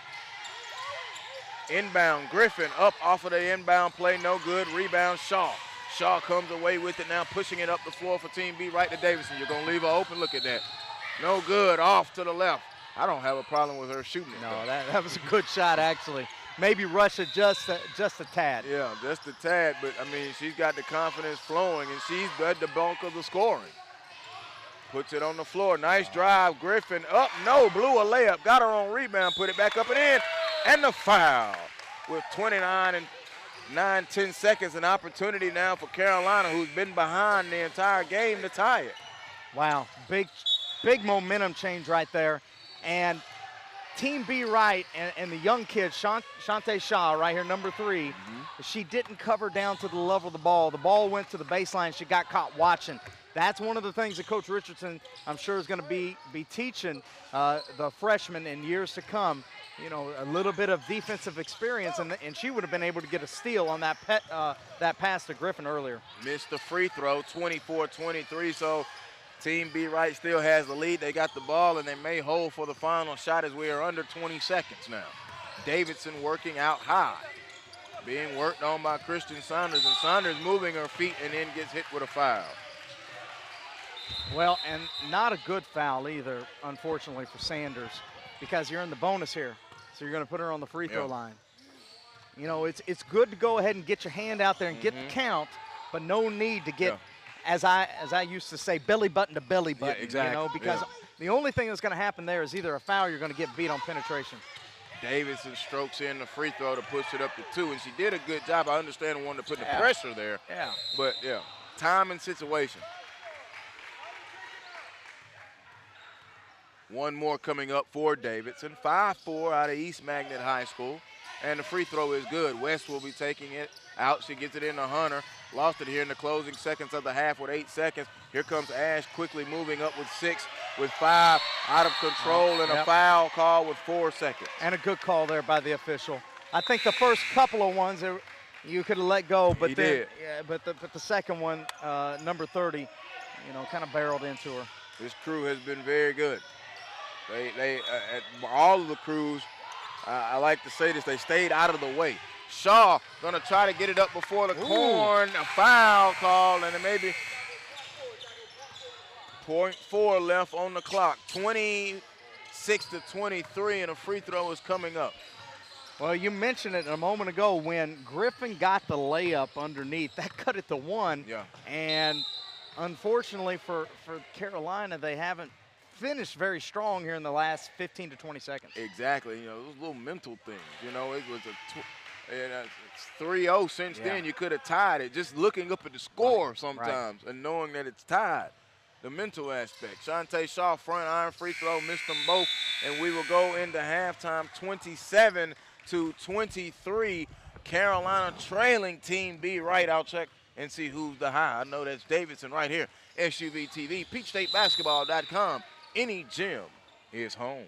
[SPEAKER 1] Inbound, Griffin up off of the inbound play, no good. Rebound, Shaw. Shaw comes away with it now, pushing it up the floor for Team B right to Davidson. You're going to leave her open. Look at that. No good, off to the left. I don't have a problem with her shooting it.
[SPEAKER 2] No, that was a good shot, actually. maybe rush it just a tad.
[SPEAKER 1] Yeah, just a tad, but, I mean, she's got the confidence flowing, and she's got the bulk of the scoring. Puts it on the floor. Nice drive. Griffin up. No, blew a layup. Got her on rebound. Put it back up and in. And the foul. With 29 and 9-10 seconds, an opportunity now for Carolina, who's been behind the entire game, to tie it.
[SPEAKER 2] Wow, big momentum change right there. And Team B Wright and the young kid, Shantae Shaw, right here, number 3, she didn't cover down to the level of the ball. The ball went to the baseline. She got caught watching. That's one of the things that Coach Richardson, I'm sure, is going to be teaching the freshmen in years to come. You know, a little bit of defensive experience, and she would have been able to get a steal on that pass to Griffin earlier.
[SPEAKER 1] Missed the free throw, 24-23, so Team B Wright still has the lead. They got the ball, and they may hold for the final shot as we are under 20 seconds now. Davidson working out high, being worked on by Christian Saunders, and Saunders moving her feet and then gets hit with a foul.
[SPEAKER 2] Well, and not a good foul either, unfortunately, for Sanders, because you're in the bonus here. So you're going to put her on the free throw line. You know, it's good to go ahead and get your hand out there and get the count, but no need to get, as I used to say, belly button to belly button.
[SPEAKER 1] Yeah, exactly.
[SPEAKER 2] You know, because the only thing that's going to happen there is either a foul or you're going to get beat on penetration.
[SPEAKER 1] Davidson strokes in the free throw to push it up to 2, and she did a good job. I understand wanting to put the pressure there.
[SPEAKER 2] Yeah.
[SPEAKER 1] But, time and situation. One more coming up for Davidson. 5'4" out of East Magnet High School. And the free throw is good. West will be taking it out. She gets it into Hunter. Lost it here in the closing seconds of the half with 8 seconds. Here comes Ash quickly moving up with 6, with 5, out of control, and a foul call with 4 seconds.
[SPEAKER 2] And a good call there by the official. I think the first couple of ones you could have let go, but the second one, number 30, you know, kind of barreled into her.
[SPEAKER 1] This crew has been very good. All of the crews, I like to say this, they stayed out of the way. Shaw gonna try to get it up before the corn, a foul call, and it may be 0.4 left on the clock. 26-23, and a free throw is coming up.
[SPEAKER 2] Well, you mentioned it a moment ago when Griffin got the layup underneath. That cut it to 1.
[SPEAKER 1] Yeah.
[SPEAKER 2] And unfortunately for Carolina, they haven't finished very strong here in the last 15 to 20 seconds.
[SPEAKER 1] Exactly. You know, those little mental things. You know, it was it's 3-0 since then. You could have tied it. Just looking up at the score sometimes and knowing that it's tied. The mental aspect. Shantae Shaw, front iron free throw, missed them both, and we will go into halftime 27-23. Carolina trailing Team B Wright. I'll check and see who's the high. I know that's Davidson right here. SUVtv, PeachStateBasketball.com. Any gym is home.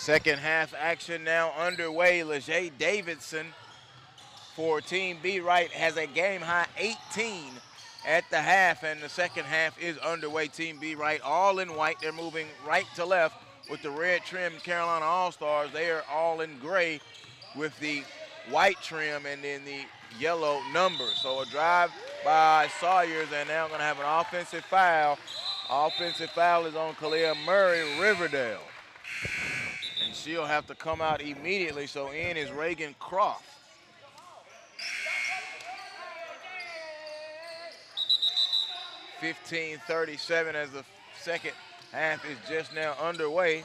[SPEAKER 1] Second half action now underway. Lejay Davidson for Team B Wright has a game-high 18 at the half, and the second half is underway. Team B Wright all in white. They're moving right to left with the red trim Carolina All-Stars. They are all in gray with the white trim and then the yellow numbers. So a drive by Sawyers, and now going to have an offensive foul. Offensive foul is on Kalia Murray, Riverdale. And she'll have to come out immediately, so in is Reagan Croft. .15:37 as the second half is just now underway.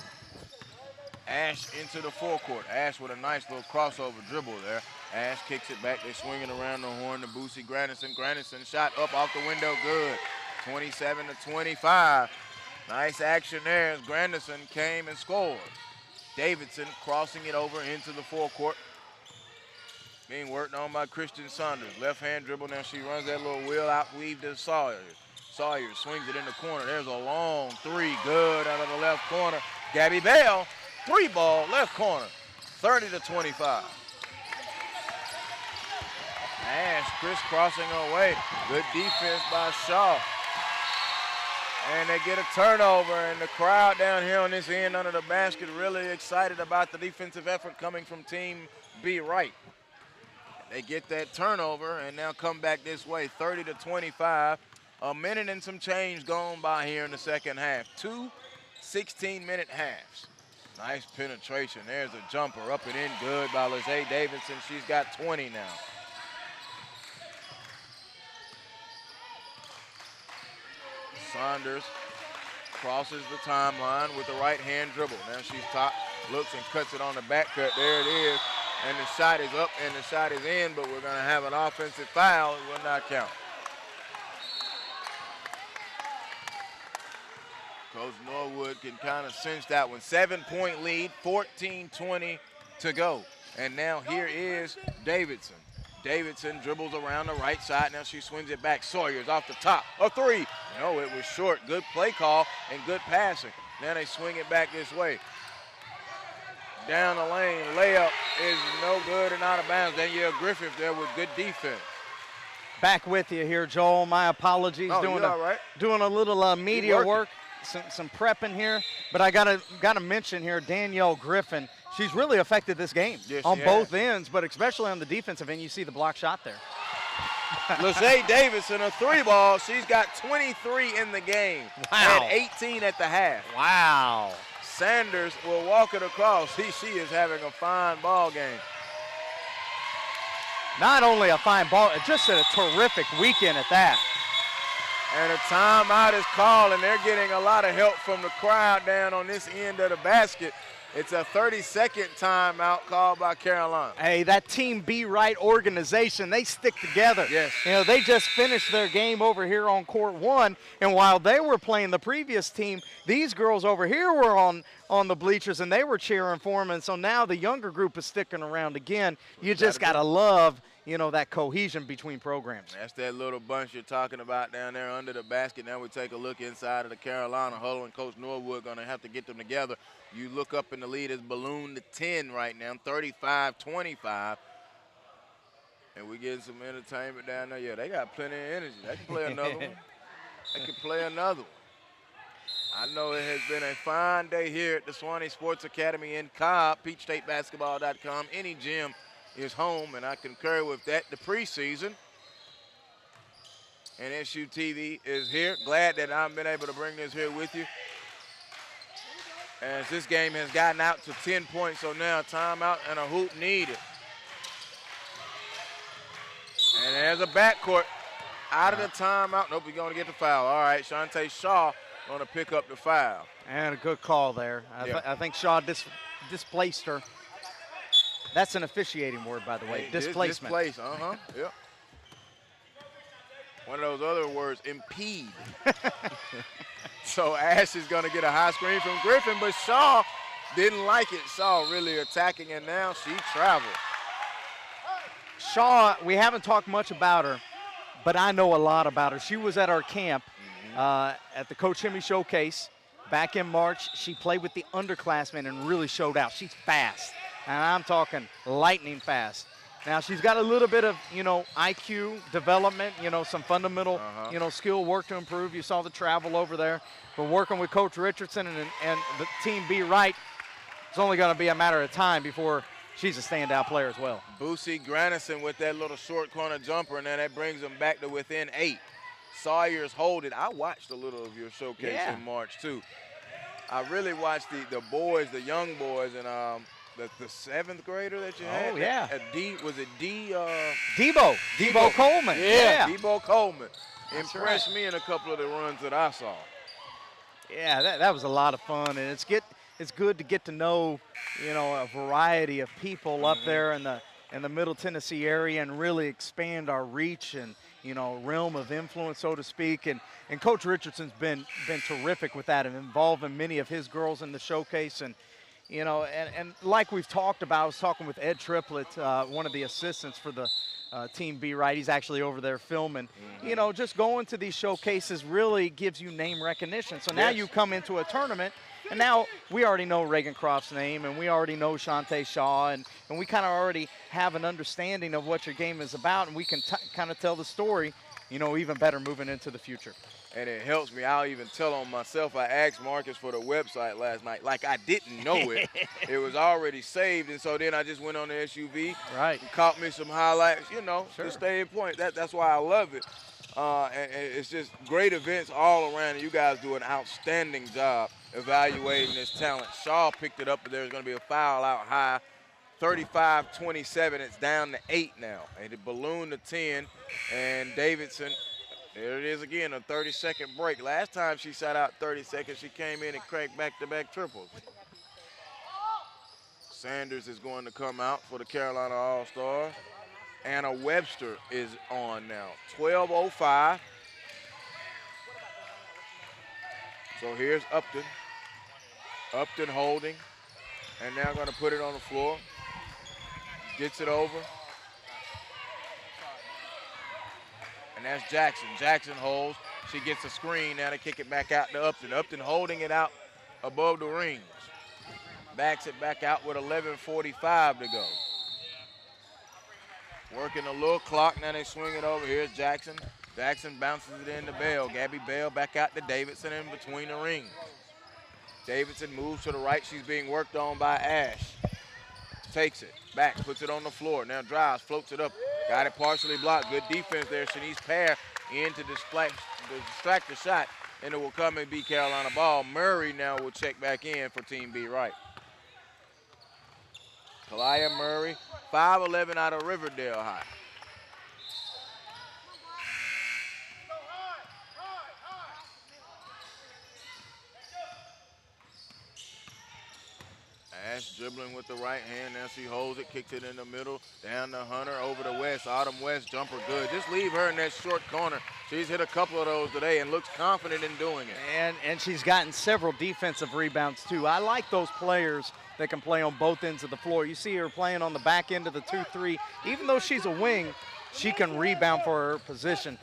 [SPEAKER 1] Ash into the forecourt. Ash with a nice little crossover dribble there. Ash kicks it back. They're swinging around the horn to Boosie Granderson. Granderson shot up off the window, good. 27-25. Nice action there as Granderson came and scored. Davidson crossing it over into the forecourt. Being worked on by Christian Saunders. Left hand dribble. Now she runs that little wheel out, weave to Sawyers. Sawyers swings it in the corner. There's a long three, good out of the left corner. Gabby Bell, three ball, left corner, 30-25. Ash crisscrossing away. Good defense by Shaw. And they get a turnover, and the crowd down here on this end under the basket really excited about the defensive effort coming from Team B Wright. They get that turnover and now come back this way, 30-25. A minute and some change gone by here in the second half. 2 16-minute halves. Nice penetration. There's a jumper up and in good by Lejay Davidson. She's got 20 now. Saunders crosses the timeline with the right hand dribble. Now she's top, looks and cuts it on the back cut. There it is. And the shot is up and the shot is in, but we're going to have an offensive foul. It will not count. Coach Norwood can kind of cinch that one. 7-point lead, 14-20 to go. And now here is Davidson. Davidson dribbles around the right side. Now she swings it back. Sawyers off the top. A three. No, it was short. Good play call and good passing. Now they swing it back this way. Down the lane. Layup is no good and out of bounds. Danielle Griffith there with good defense.
[SPEAKER 2] Back with you here, Joel. My apologies.
[SPEAKER 1] Oh, doing all right.
[SPEAKER 2] Doing a little media work. Some prepping here, but I gotta mention here Danielle Griffin. She's really affected this game on both ends, but especially on the defensive end. You see the block shot there.
[SPEAKER 1] Lejay Davidson, a three ball. She's got 23 in the game.
[SPEAKER 2] Wow.
[SPEAKER 1] And 18 at the half.
[SPEAKER 2] Wow.
[SPEAKER 1] Sanders will walk it across. She is having a fine ball game.
[SPEAKER 2] Not only a fine ball, just a terrific weekend at that.
[SPEAKER 1] And a timeout is called, and they're getting a lot of help from the crowd down on this end of the basket. It's a 30-second timeout called by Carolina.
[SPEAKER 2] Hey, that Team B Wright organization, they stick together.
[SPEAKER 1] Yes.
[SPEAKER 2] You know, they just finished their game over here on court one, and while they were playing the previous team, these girls over here were on the bleachers, and they were cheering for them, and so now the younger group is sticking around again. You just got to love, you know, that cohesion between programs.
[SPEAKER 1] That's that little bunch you're talking about down there under the basket. Now we take a look inside of the Carolina huddle, and Coach Norwood going to have to get them together. You look up in the lead is ballooned to 10 right now, 35-25. And we're getting some entertainment down there. Yeah, they got plenty of energy. They can play another one. They can play another one. I know it has been a fine day here at the Swanee Sports Academy in Cobb, PeachStateBasketball.com. Any gym is home, and I concur with that. The preseason, and SUTV is here. Glad that I've been able to bring this here with you. As this game has gotten out to 10 points, so now a timeout and a hoop needed. And there's a backcourt out of the timeout. Nope, we're going to get the foul. All right, Shantae Shaw going to pick up the foul.
[SPEAKER 2] And a good call there. I think Shaw displaced her. That's an officiating word, by the way, displacement.
[SPEAKER 1] Displace, yep. One of those other words, impede. So Ash is going to get a high screen from Griffin, but Shaw didn't like it. Shaw really attacking, and now she traveled.
[SPEAKER 2] Shaw, we haven't talked much about her, but I know a lot about her. She was at our camp at the Coach Hemme Showcase back in March, she played with the underclassmen and really showed out. She's fast, and I'm talking lightning fast. Now, she's got a little bit of, IQ development, some fundamental, skill work to improve. You saw the travel over there. But working with Coach Richardson and the team B Wright, it's only going to be a matter of time before she's a standout player as well.
[SPEAKER 1] Boosie Granison with that little short corner jumper, and then that brings them back to within 8. Sawyer's holding. I watched a little of your showcase in March, too. I really watched the boys, the young boys, and the 7th grader that you had.
[SPEAKER 2] Oh, yeah.
[SPEAKER 1] Was it
[SPEAKER 2] Debo Coleman.
[SPEAKER 1] Yeah, Debo Coleman.
[SPEAKER 2] That's
[SPEAKER 1] Impressed me in a couple of the runs that I saw.
[SPEAKER 2] Yeah, that was a lot of fun, and it's good to get to know, a variety of people up there in the Middle Tennessee area and really expand our reach and, realm of influence, so to speak. And Coach Richardson's been terrific with that and involving many of his girls in the showcase. And, and like we've talked about, I was talking with Ed Triplett, one of the assistants for the Team B Wright. He's actually over there filming. Just going to these showcases really gives you name recognition. So now you come into a tournament, and now we already know Reagan Croft's name, and we already know Shantae Shaw, and we kind of already have an understanding of what your game is about, and we can kind of tell the story, even better moving into the future.
[SPEAKER 1] And it helps me. I'll even tell on myself. I asked Marcus for the website last night. Like I didn't know it. It was already saved, and so then I just went on the SUV.
[SPEAKER 2] Right.
[SPEAKER 1] And caught me some highlights, to stay in point. That's why I love it. And it's just great events all around, and you guys do an outstanding job evaluating this talent. Shaw picked it up, but there's going to be a foul out high. 35-27. It's down to 8 now. And it ballooned to 10, and Davidson. There it is again, a 30-second break. Last time she sat out 30 seconds, she came in and cracked back-to-back triples. Sanders is going to come out for the Carolina All-Stars. Anna Webster is on now. 12:05. So here's Upton. Upton holding, and now going to put it on the floor. Gets it over. And that's Jackson. Jackson holds. She gets a screen. Now to kick it back out to Upton. Upton holding it out above the rings. Backs it back out with 11:45 to go. Working a little clock. Now they swing it over. Here's Jackson. Jackson bounces it into Bell. Gabby Bell back out to Davidson in between the rings. Davidson moves to the right. She's being worked on by Ash. Takes it. Back. Puts it on the floor. Now drives. Floats it up. Got it partially blocked. Good defense there. Shanice Pear in to distract the shot, and it will come and be Carolina ball. Murray now will check back in for Team B Wright. Kalia Murray, 5'11" out of Riverdale High. Ash dribbling with the right hand. Now she holds it, kicks it in the middle, down to Hunter, over to West. Autumn West, jumper good. Just leave her in that short corner. She's hit a couple of those today and looks confident in doing it.
[SPEAKER 2] And she's gotten several defensive rebounds, too. I like those players that can play on both ends of the floor. You see her playing on the back end of the 2-3. Even though she's a wing, she can rebound for her position.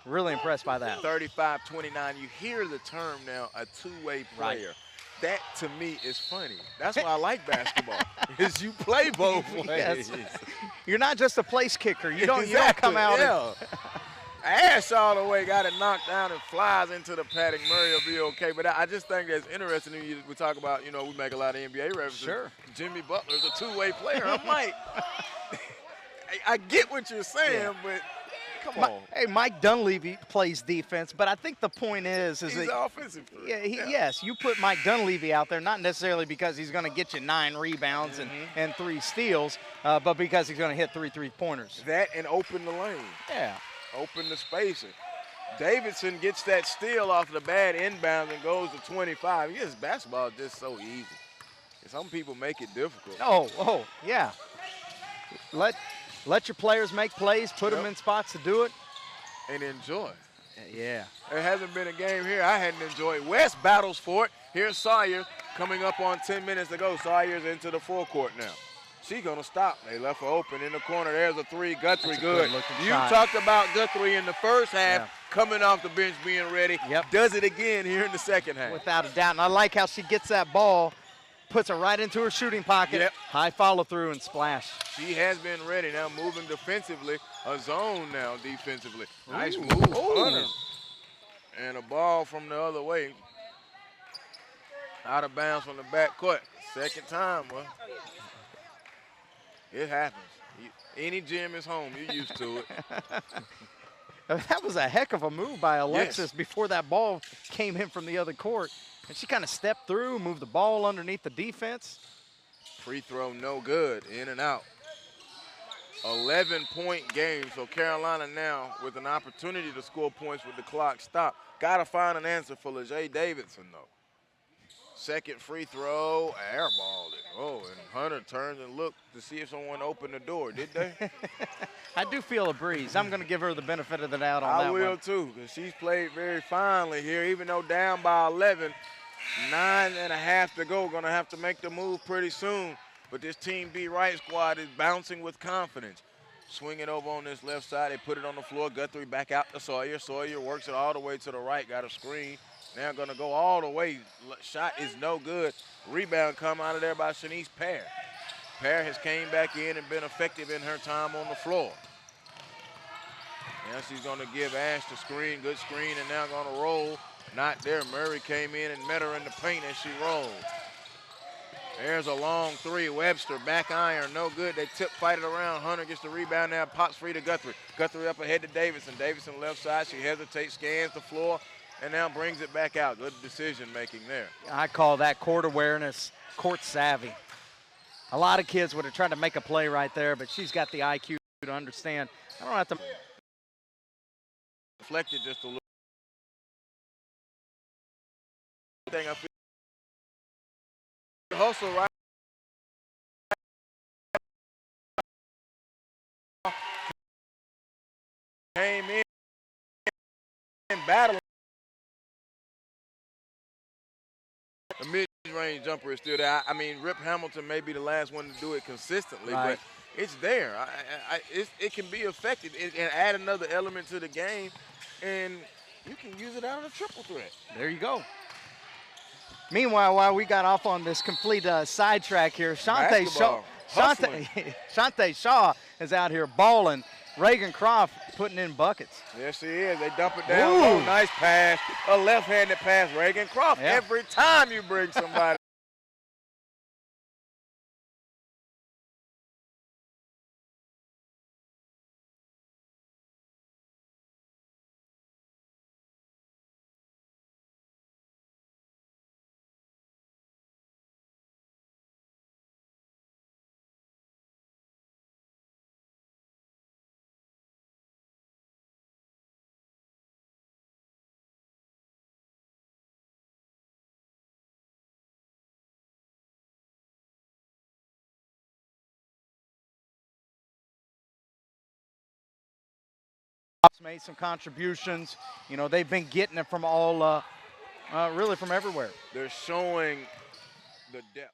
[SPEAKER 2] Really impressed by that.
[SPEAKER 1] 35-29. You hear the term now, a two-way player.
[SPEAKER 2] Right.
[SPEAKER 1] That, to me, is funny. That's why I like basketball, is you play both ways.
[SPEAKER 2] Yes. You're not just a place kicker. You don't come out.
[SPEAKER 1] Yeah. Ash all the way got it knocked down and flies into the padding. Murray will be okay. But I just think that's interesting. We talk about, we make a lot of NBA references.
[SPEAKER 2] Sure.
[SPEAKER 1] Jimmy Butler's a two-way player. I might. I get what you're saying, but come on.
[SPEAKER 2] Hey, Mike Dunleavy plays defense, but I think the point is
[SPEAKER 1] he's an offensive player.
[SPEAKER 2] Yes, you put Mike Dunleavy out there, not necessarily because he's going to get you 9 rebounds and 3 steals, but because he's going to hit 3 3-pointers.
[SPEAKER 1] That and open the lane.
[SPEAKER 2] Yeah.
[SPEAKER 1] Open the spacing. Davidson gets that steal off the bad inbound and goes to 25. Yes, basketball is just so easy. Some people make it difficult.
[SPEAKER 2] Oh, yeah. Let your players make plays, put them in spots to do it.
[SPEAKER 1] And enjoy.
[SPEAKER 2] Yeah.
[SPEAKER 1] There hasn't been a game here I hadn't enjoyed. West battles for it. Here's Sawyer coming up on 10 minutes to go. Sawyer's into the forecourt now. She's going to stop. They left her open in the corner. There's a 3. Guthrie good.
[SPEAKER 2] You
[SPEAKER 1] Talked about Guthrie in the first half coming off the bench being ready.
[SPEAKER 2] Yep.
[SPEAKER 1] Does it again here in the second half.
[SPEAKER 2] Without a doubt. And I like how she gets that ball, puts it right into her shooting pocket.
[SPEAKER 1] Yep.
[SPEAKER 2] High follow through and splash.
[SPEAKER 1] She has been ready now, moving defensively. A zone now defensively. Nice
[SPEAKER 2] Ooh.
[SPEAKER 1] move,
[SPEAKER 2] Ooh.
[SPEAKER 1] Hunter. And a ball from the other way. Out of bounds from the back court. Second time, well, it happens. Any gym is home. You're used to it.
[SPEAKER 2] That was a heck of a move by Alexis before that ball came in from the other court. And she kind of stepped through, moved the ball underneath the defense.
[SPEAKER 1] Free throw, no good. In and out. 11-point game. So Carolina now with an opportunity to score points with the clock stopped. Got to find an answer for LaJay Davidson, though. Second free throw, airballed it. Oh, and Hunter turned and looked to see if someone opened the door. Did they?
[SPEAKER 2] I do feel a breeze. I'm going to give her the benefit of the doubt on that one.
[SPEAKER 1] I will too, because she's played very finely here, even though down by 11. 9.5 to go. Going to have to make the move pretty soon. But this Team B Wright squad is bouncing with confidence. Swing it over on this left side. They put it on the floor. Guthrie back out to Sawyer. Sawyer works it all the way to the right. Got a screen. Now going to go all the way. Shot is no good. Rebound come out of there by Shanice Pear. Pear has came back in and been effective in her time on the floor. Now she's going to give Ash the screen. Good screen, and now going to roll. Not there. Murray came in and met her in the paint as she rolled. There's a long three. Webster back iron, no good. They tip fight it around. Hunter gets the rebound now. Pops free to Guthrie. Guthrie up ahead to Davidson. Davidson left side. She hesitates, scans the floor, and now brings it back out. Good decision making there.
[SPEAKER 2] I call that court awareness, court savvy. A lot of kids would have tried to make a play right there, but she's got the IQ to understand. I don't have to.
[SPEAKER 1] Deflected just a little. I feel hustle right. Came in battling. The mid-range jumper is still there. I mean, Rip Hamilton may be the last one to do it consistently,
[SPEAKER 2] right,
[SPEAKER 1] but it's there. It can be effective. It can add another element to the game, and you can use it out of a triple threat.
[SPEAKER 2] There you go. Meanwhile, while we got off on this complete sidetrack here, Shantae Shaw is out here balling. Reagan Croft putting in buckets.
[SPEAKER 1] Yes, she is. They dump it down low. Nice pass. A left-handed pass. Reagan Croft. Yeah. Every time you bring somebody.
[SPEAKER 2] Made some contributions. You know, they've been getting it from all, really from everywhere.
[SPEAKER 1] They're showing the depth.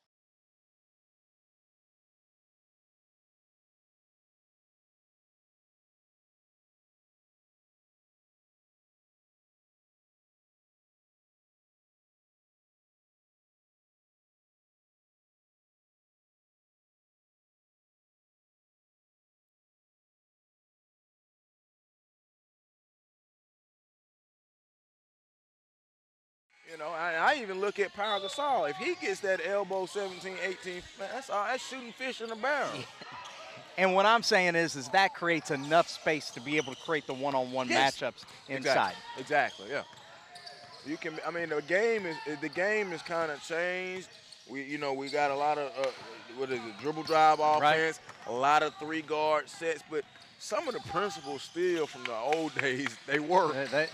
[SPEAKER 1] You know, I even look at Pau Gasol. If he gets that elbow 17, 18, man, that's shooting fish in a barrel.
[SPEAKER 2] And what I'm saying is that creates enough space to be able to create the one-on-one matchups inside.
[SPEAKER 1] Exactly, yeah. You can. I mean, the game is kind of changed. We got a lot of dribble drive offense,
[SPEAKER 2] right,
[SPEAKER 1] a lot of three-guard sets, but some of the principles still from the old days, they work.
[SPEAKER 2] They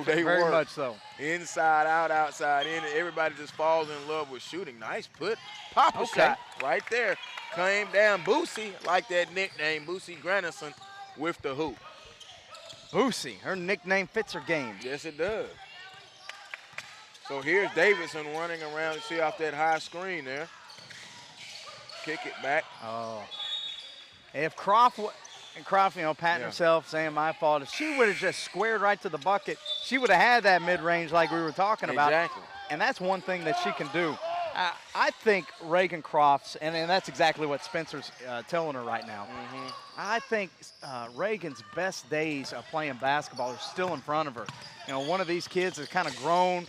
[SPEAKER 1] very
[SPEAKER 2] work. Much so.
[SPEAKER 1] Inside out, outside in. Everybody just falls in love with shooting. Nice put. Pop-up shot right there. Came down. Boosie, like that nickname, Boosie Granison with the hoop.
[SPEAKER 2] Boosie, her nickname fits her game.
[SPEAKER 1] Yes, it does. So here's Davidson running around. See off that high screen there. Kick it back.
[SPEAKER 2] Oh. If Croft Croft, patting herself, saying my fault. If she would have just squared right to the bucket, she would have had that mid-range like we were talking about.
[SPEAKER 1] Exactly.
[SPEAKER 2] And that's one thing that she can do. I think Reagan Crofts, and that's exactly what Spencer's telling her right now. I think Reagan's best days of playing basketball are still in front of her. One of these kids has kind of grown,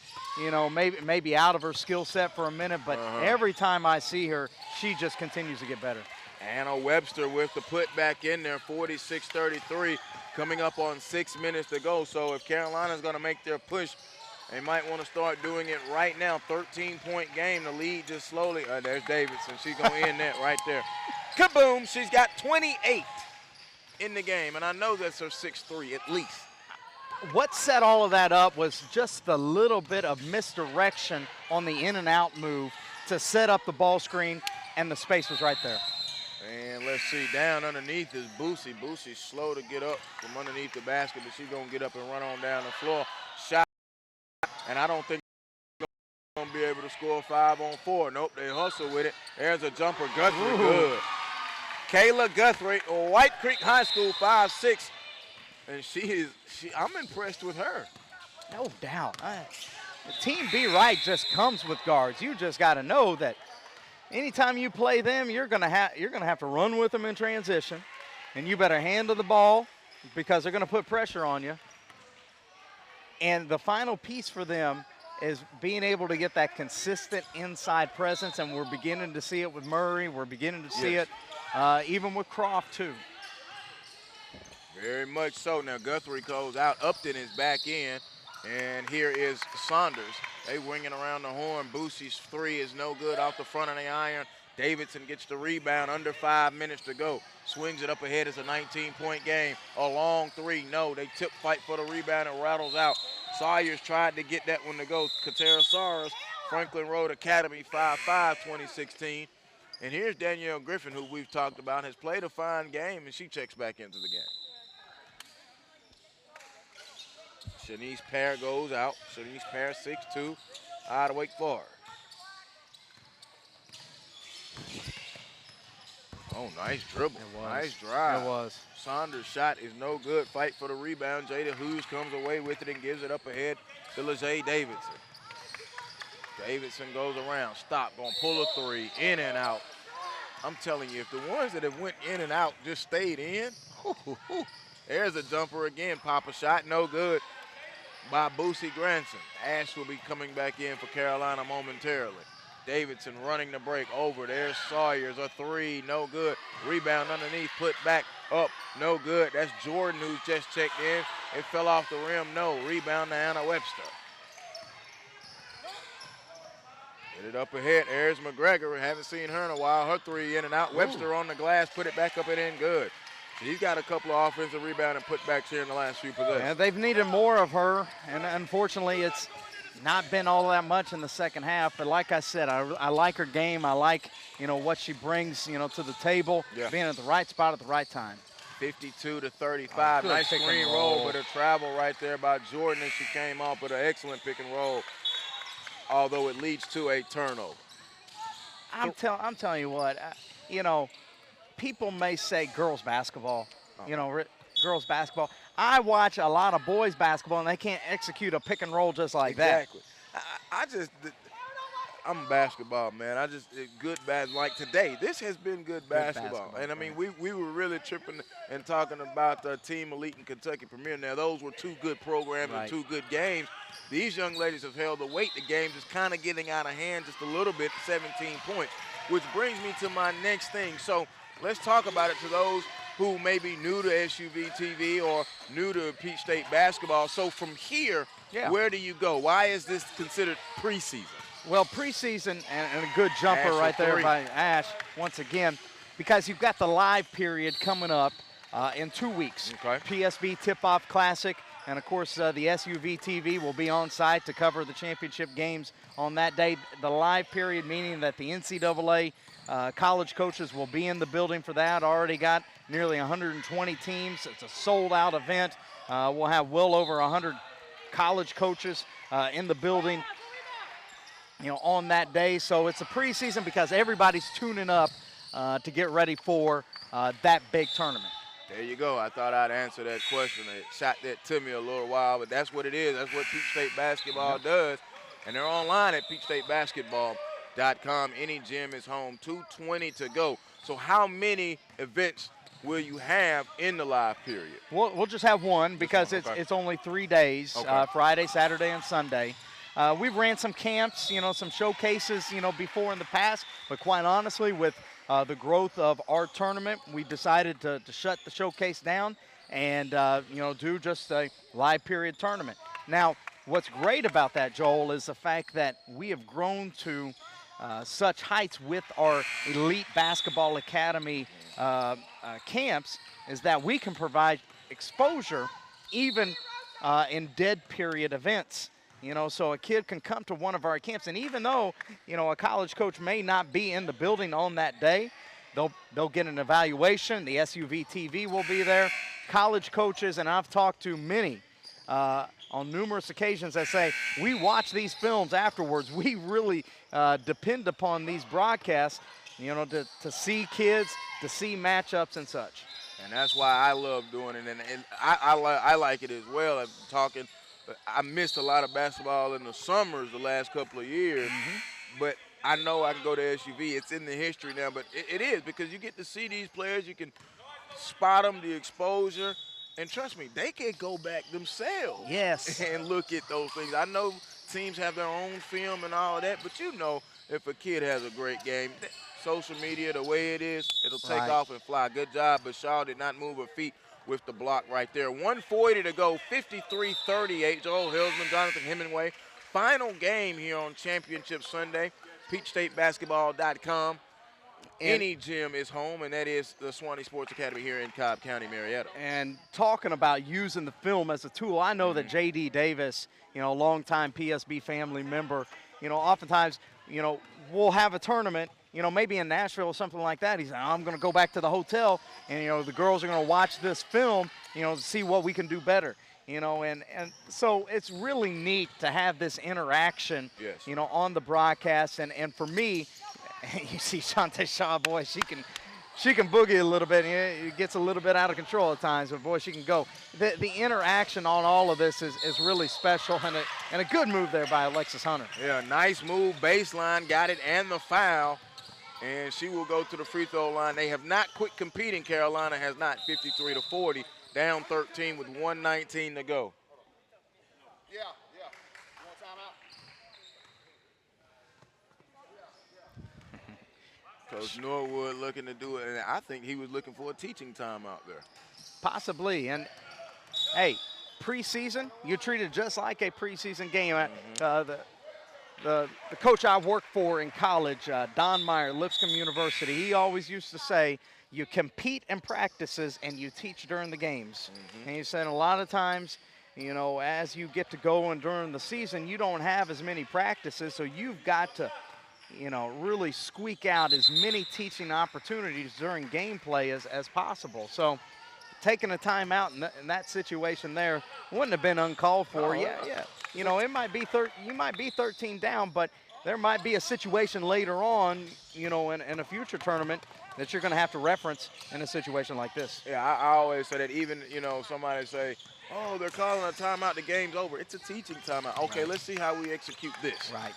[SPEAKER 2] maybe out of her skill set for a minute, but every time I see her, she just continues to get better.
[SPEAKER 1] Anna Webster with the putback in there, 46-33, coming up on 6 minutes to go. So if Carolina's going to make their push, they might want to start doing it right now. 13-point game. The lead just slowly. There's Davidson. She's going to end that right there. Kaboom. She's got 28 in the game, and I know that's her 6'3" at least.
[SPEAKER 2] What set all of that up was just the little bit of misdirection on the in and out move to set up the ball screen, and the space was right there.
[SPEAKER 1] And let's see, down underneath is Boosie. Boosie's slow to get up from underneath the basket, but she's going to get up and run on down the floor. Shot, and I don't think they're going to be able to score 5 on 4. Nope, they hustle with it. There's a jumper, Guthrie, good. Kayla Guthrie, White Creek High School, 5'6", and I'm impressed with her.
[SPEAKER 2] No doubt. Team B Wright just comes with guards. You just got to know that anytime you play them, you're gonna have to run with them in transition, and you better handle the ball because they're gonna put pressure on you. And the final piece for them is being able to get that consistent inside presence, and we're beginning to see it with Murray. We're beginning to see it even with Croft too.
[SPEAKER 1] Very much so. Now Guthrie goes out. Upton is back in, and here is Saunders. They winging around the horn. Boosie's 3 is no good off the front of the iron. Davidson gets the rebound, under 5 minutes to go. Swings it up ahead. It's a 19-point game. A long 3, no. They fight for the rebound and rattles out. Sawyers tried to get that one to go. Katera Sawyers, Franklin Road Academy, 5'5", 2016. And here's Danielle Griffin, who we've talked about, has played a fine game, and she checks back into the game. Shanice Pear goes out. Shanice Pear, 6'2", out of Wake Forest. Oh, nice dribble. Nice drive.
[SPEAKER 2] It was.
[SPEAKER 1] Saunders' shot is no good. Fight for the rebound. Jada Hughes comes away with it and gives it up ahead to Lejay Davidson. Davidson goes around. Stop. Gonna pull a 3. In and out. I'm telling you, if the ones that have went in and out just stayed in, there's a jumper again. Pop a shot. No good by Boosie Granson. Ash will be coming back in for Carolina momentarily. Davidson running the break over. There's Sawyers, a 3, no good. Rebound underneath, put back up, no good. That's Jordan who's just checked in. It fell off the rim, no. Rebound to Anna Webster. Get it up ahead. There's McGregor. Haven't seen her in a while. Her 3 in and out. Webster on the glass, put it back up and in, good. He's got a couple of offensive rebound and putbacks here in the last few possessions.
[SPEAKER 2] Yeah, they've needed more of her, and unfortunately it's not been all that much in the second half. But like I said, I like her game. I like, what she brings, to the table, being at the right spot at the right time.
[SPEAKER 1] 52-35. Nice screen roll, but a travel right there by Jordan as she came off with an excellent pick and roll, although it leads to a turnover.
[SPEAKER 2] I'm telling you what, people may say girls basketball, girls basketball. I watch a lot of boys basketball, and they can't execute a pick and roll just like that.
[SPEAKER 1] Exactly. I'm a basketball man. Good bad. Like today, this has been good basketball. And I mean, we were really tripping and talking about the Team Elite and Kentucky Premier. Now, those were 2 good programs and 2 good games. These young ladies have held the weight. The game's just kind of getting out of hand just a little bit, 17 points, which brings me to my next thing. So let's talk about it to those who may be new to SUVtv or new to Peach State basketball. So from here, where do you go? Why is this considered preseason?
[SPEAKER 2] Well, preseason, and a good jumper right there by Ash once again, because you've got the live period coming up in 2 weeks. PSB Tip-Off Classic, and of course the SUVtv will be on site to cover the championship games on that day. The live period meaning that the NCAA college coaches will be in the building for that. Already got nearly 120 teams. It's a sold-out event. We'll have well over 100 college coaches in the building, on that day. So it's a preseason because everybody's tuning up to get ready for that big tournament.
[SPEAKER 1] There you go. I thought I'd answer that question. It shot that to me a little while, but that's what it is. That's what Peach State basketball does. And they're online at peachstatebasketball.com. Any gym is home. 2:20 to go. So how many events will you have in the live period?
[SPEAKER 2] We'll just have one because it's only 3 days, Friday, Saturday, and Sunday. We've ran some camps, some showcases, before in the past, but quite honestly, with the growth of our tournament, we decided to shut the showcase down and, do just a live period tournament. Now, what's great about that, Joel, is the fact that we have grown to such heights with our Elite Basketball Academy camps is that we can provide exposure even in dead period events. So a kid can come to one of our camps, and even though, a college coach may not be in the building on that day, they'll get an evaluation. The SUVtv will be there. College coaches, and I've talked to many on numerous occasions that say, we watch these films afterwards. We really depend upon these broadcasts, to see kids, to see matchups and such.
[SPEAKER 1] And that's why I love doing it, and I like it as well. I'm talking. I missed a lot of basketball in the summers the last couple of years, but I know I can go to SUV. It's in the history now, but it is because you get to see these players. You can spot them, the exposure, and trust me, they can go back themselves and look at those things. I know teams have their own film and all of that, but if a kid has a great game, social media, the way it is, it'll take off and fly. Good job, but Shaw did not move her feet with the block right there. 1:40 to go, 53-38. Joel Hilsman, Jonathan Hemingway. Final game here on Championship Sunday. PeachStateBasketball.com. Any gym is home, and that is the Swanee Sports Academy here in Cobb County, Marietta.
[SPEAKER 2] And talking about using the film as a tool, I know that J.D. Davis, longtime PSB family member, oftentimes, we'll have a tournament, maybe in Nashville or something like that. He's like, I'm going to go back to the hotel, and, the girls are going to watch this film, to see what we can do better. And so it's really neat to have this interaction, on the broadcast. And for me, you see Shantae Shaw, boy, she can boogie a little bit. It gets a little bit out of control at times, but boy, she can go. The interaction on all of this is really special, and a good move there by Alexis Hunter.
[SPEAKER 1] Yeah, nice move, baseline, got it, and the foul. And she will go to the free throw line. They have not quit competing. Carolina has not, 53-40, down 13 with 1:19 to go.
[SPEAKER 3] Yeah. You want timeout?
[SPEAKER 1] Coach Norwood looking to do it, and I think he was looking for a teaching time out there.
[SPEAKER 2] Possibly, and hey, preseason, you treat it just like a preseason game. The coach I worked for in college, Don Meyer, Lipscomb University, he always used to say, you compete in practices and you teach during the games. And he said a lot of times, as you get to go and during the season, you don't have as many practices, so you've got to, really squeak out as many teaching opportunities during gameplay as possible. So taking a timeout in that situation there wouldn't have been uncalled for. It might be you might be 13 down, but there might be a situation later on, in a future tournament that you're going to have to reference in a situation like this.
[SPEAKER 1] Yeah, I always say that. Even somebody say, oh, they're calling a timeout, the game's over. It's a teaching timeout. Okay, let's see how we execute this.
[SPEAKER 2] Right.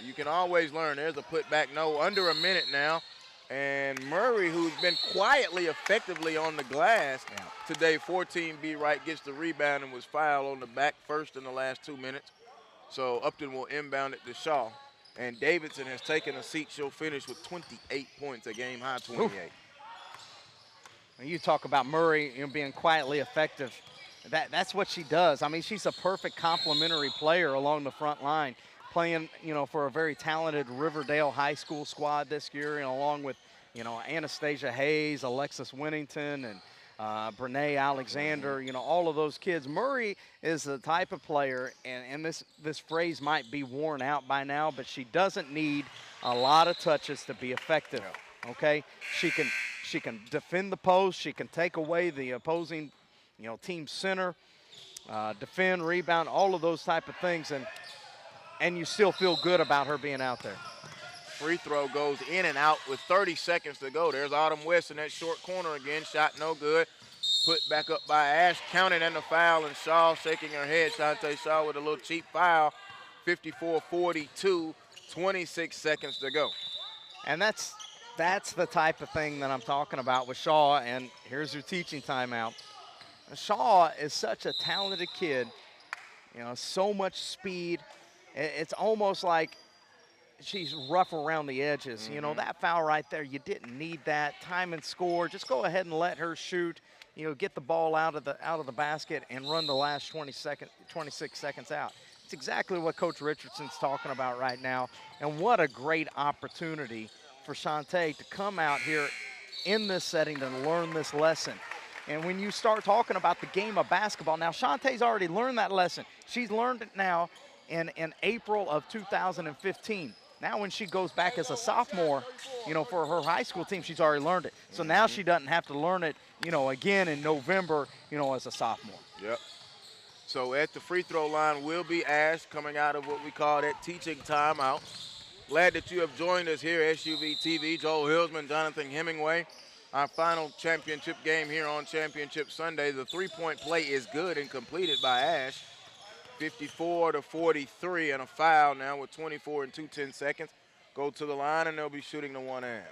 [SPEAKER 1] You can always learn. There's a putback, under a minute now. And Murray, who's been quietly effectively on the glass today, 14B Wright gets the rebound and was fouled on the back first in the last 2 minutes. So Upton will inbound it to Shaw. And Davidson has taken a seat. She'll finish with 28 points, a game high 28.
[SPEAKER 2] Oof. You talk about Murray being quietly effective. That's what she does. I mean, she's a perfect complementary player along the front line, playing, for a very talented Riverdale High School squad this year, along with, Anastasia Hayes, Alexis Winnington, and Brene Alexander, all of those kids. Murray is the type of player, and this phrase might be worn out by now, but she doesn't need a lot of touches to be effective, okay? She can defend the post. She can take away the opposing, team center, defend, rebound, all of those type of things, and you still feel good about her being out there.
[SPEAKER 1] Free throw goes in and out with 30 seconds to go. There's Autumn West in that short corner again. Shot no good. put back up by Ash, counted and the foul, and Shaw shaking her head. Shantae Shaw with a little cheap foul. 54-42, 26 seconds to go.
[SPEAKER 2] And that's the type of thing that I'm talking about with Shaw, and here's your teaching timeout. Shaw is such a talented kid, you know, so much speed. It's almost like she's rough around the edges. You know, that foul right there, you didn't need that. Time and score. Just go ahead and let her shoot. You know, get the ball out of the basket and run the last 26 seconds out. It's exactly what Coach Richardson's talking about right now. And what a great opportunity for Shantae to come out here in this setting to learn this lesson. And when you start talking about the game of basketball, now Shantae's already learned that lesson. She's learned it now in April of 2015. Now when she goes back as a sophomore, you know, for her high school team, she's already learned it. So now she doesn't have to learn it, you know, again in November, you know, as a sophomore.
[SPEAKER 1] Yep. So at the free throw line will be Ash, coming out of what we call that teaching timeout. Glad that you have joined us here, SUVtv. Joel Hilsman, Jonathan Hemingway. Our final championship game here on Championship Sunday. The three-point play is good and completed by Ash. 54-43, and a foul now with 24 and 2/10 seconds. Go to the line, and they'll be shooting the one hand.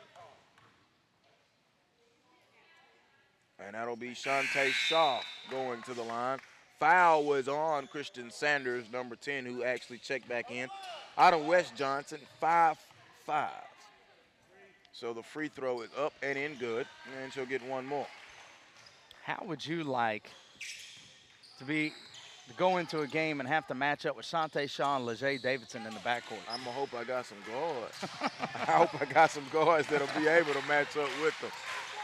[SPEAKER 1] And that'll be Shantae Shaw going to the line. Foul was on Christian Sanders, number 10, who actually checked back in. Out of West Johnson, 5-5. So the free throw is up and in good, and she'll get one more.
[SPEAKER 2] How would you like to go into a game and have to match up with Shantae Shaw and Lejay Davidson in the backcourt?
[SPEAKER 1] I'm going to hope I got some guards. I hope I got some guards that'll be able to match up with them.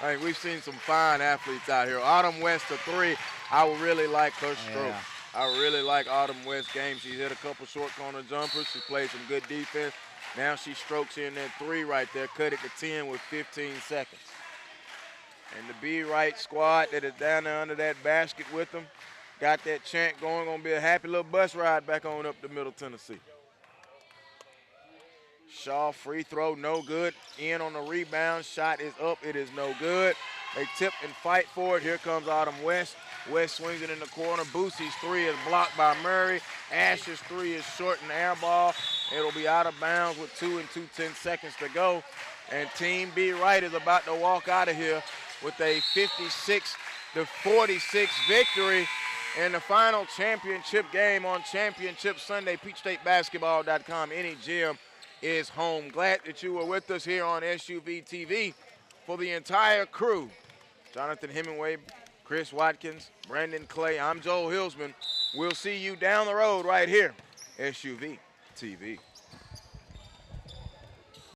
[SPEAKER 1] I mean, we've seen some fine athletes out here. Autumn West, a three. I would really like her stroke.
[SPEAKER 2] Yeah.
[SPEAKER 1] I really like Autumn West's game. She's hit a couple short corner jumpers. She played some good defense. Now she strokes in that three right there, cut it to 10 with 15 seconds. And the B. Wright squad that is down there under that basket with them, got that chant going. Going to be a happy little bus ride back on up to Middle Tennessee. Shaw free throw, no good. In on the rebound, shot is up, it is no good. They tip and fight for it. Here comes Autumn West. West swings it in the corner. Boosie's three is blocked by Murray. Ash's three is short and air ball. It'll be out of bounds with 2 and 2/10 seconds to go. And Team B. Wright is about to walk out of here with a 56-46 victory in the final championship game on Championship Sunday. PeachStateBasketball.com. Any gym is home. Glad that you were with us here on SUVtv. For the entire crew, Jonathan Hemingway, Chris Watkins, Brandon Clay, I'm Joel Hilsman. We'll see you down the road right here, SUVtv.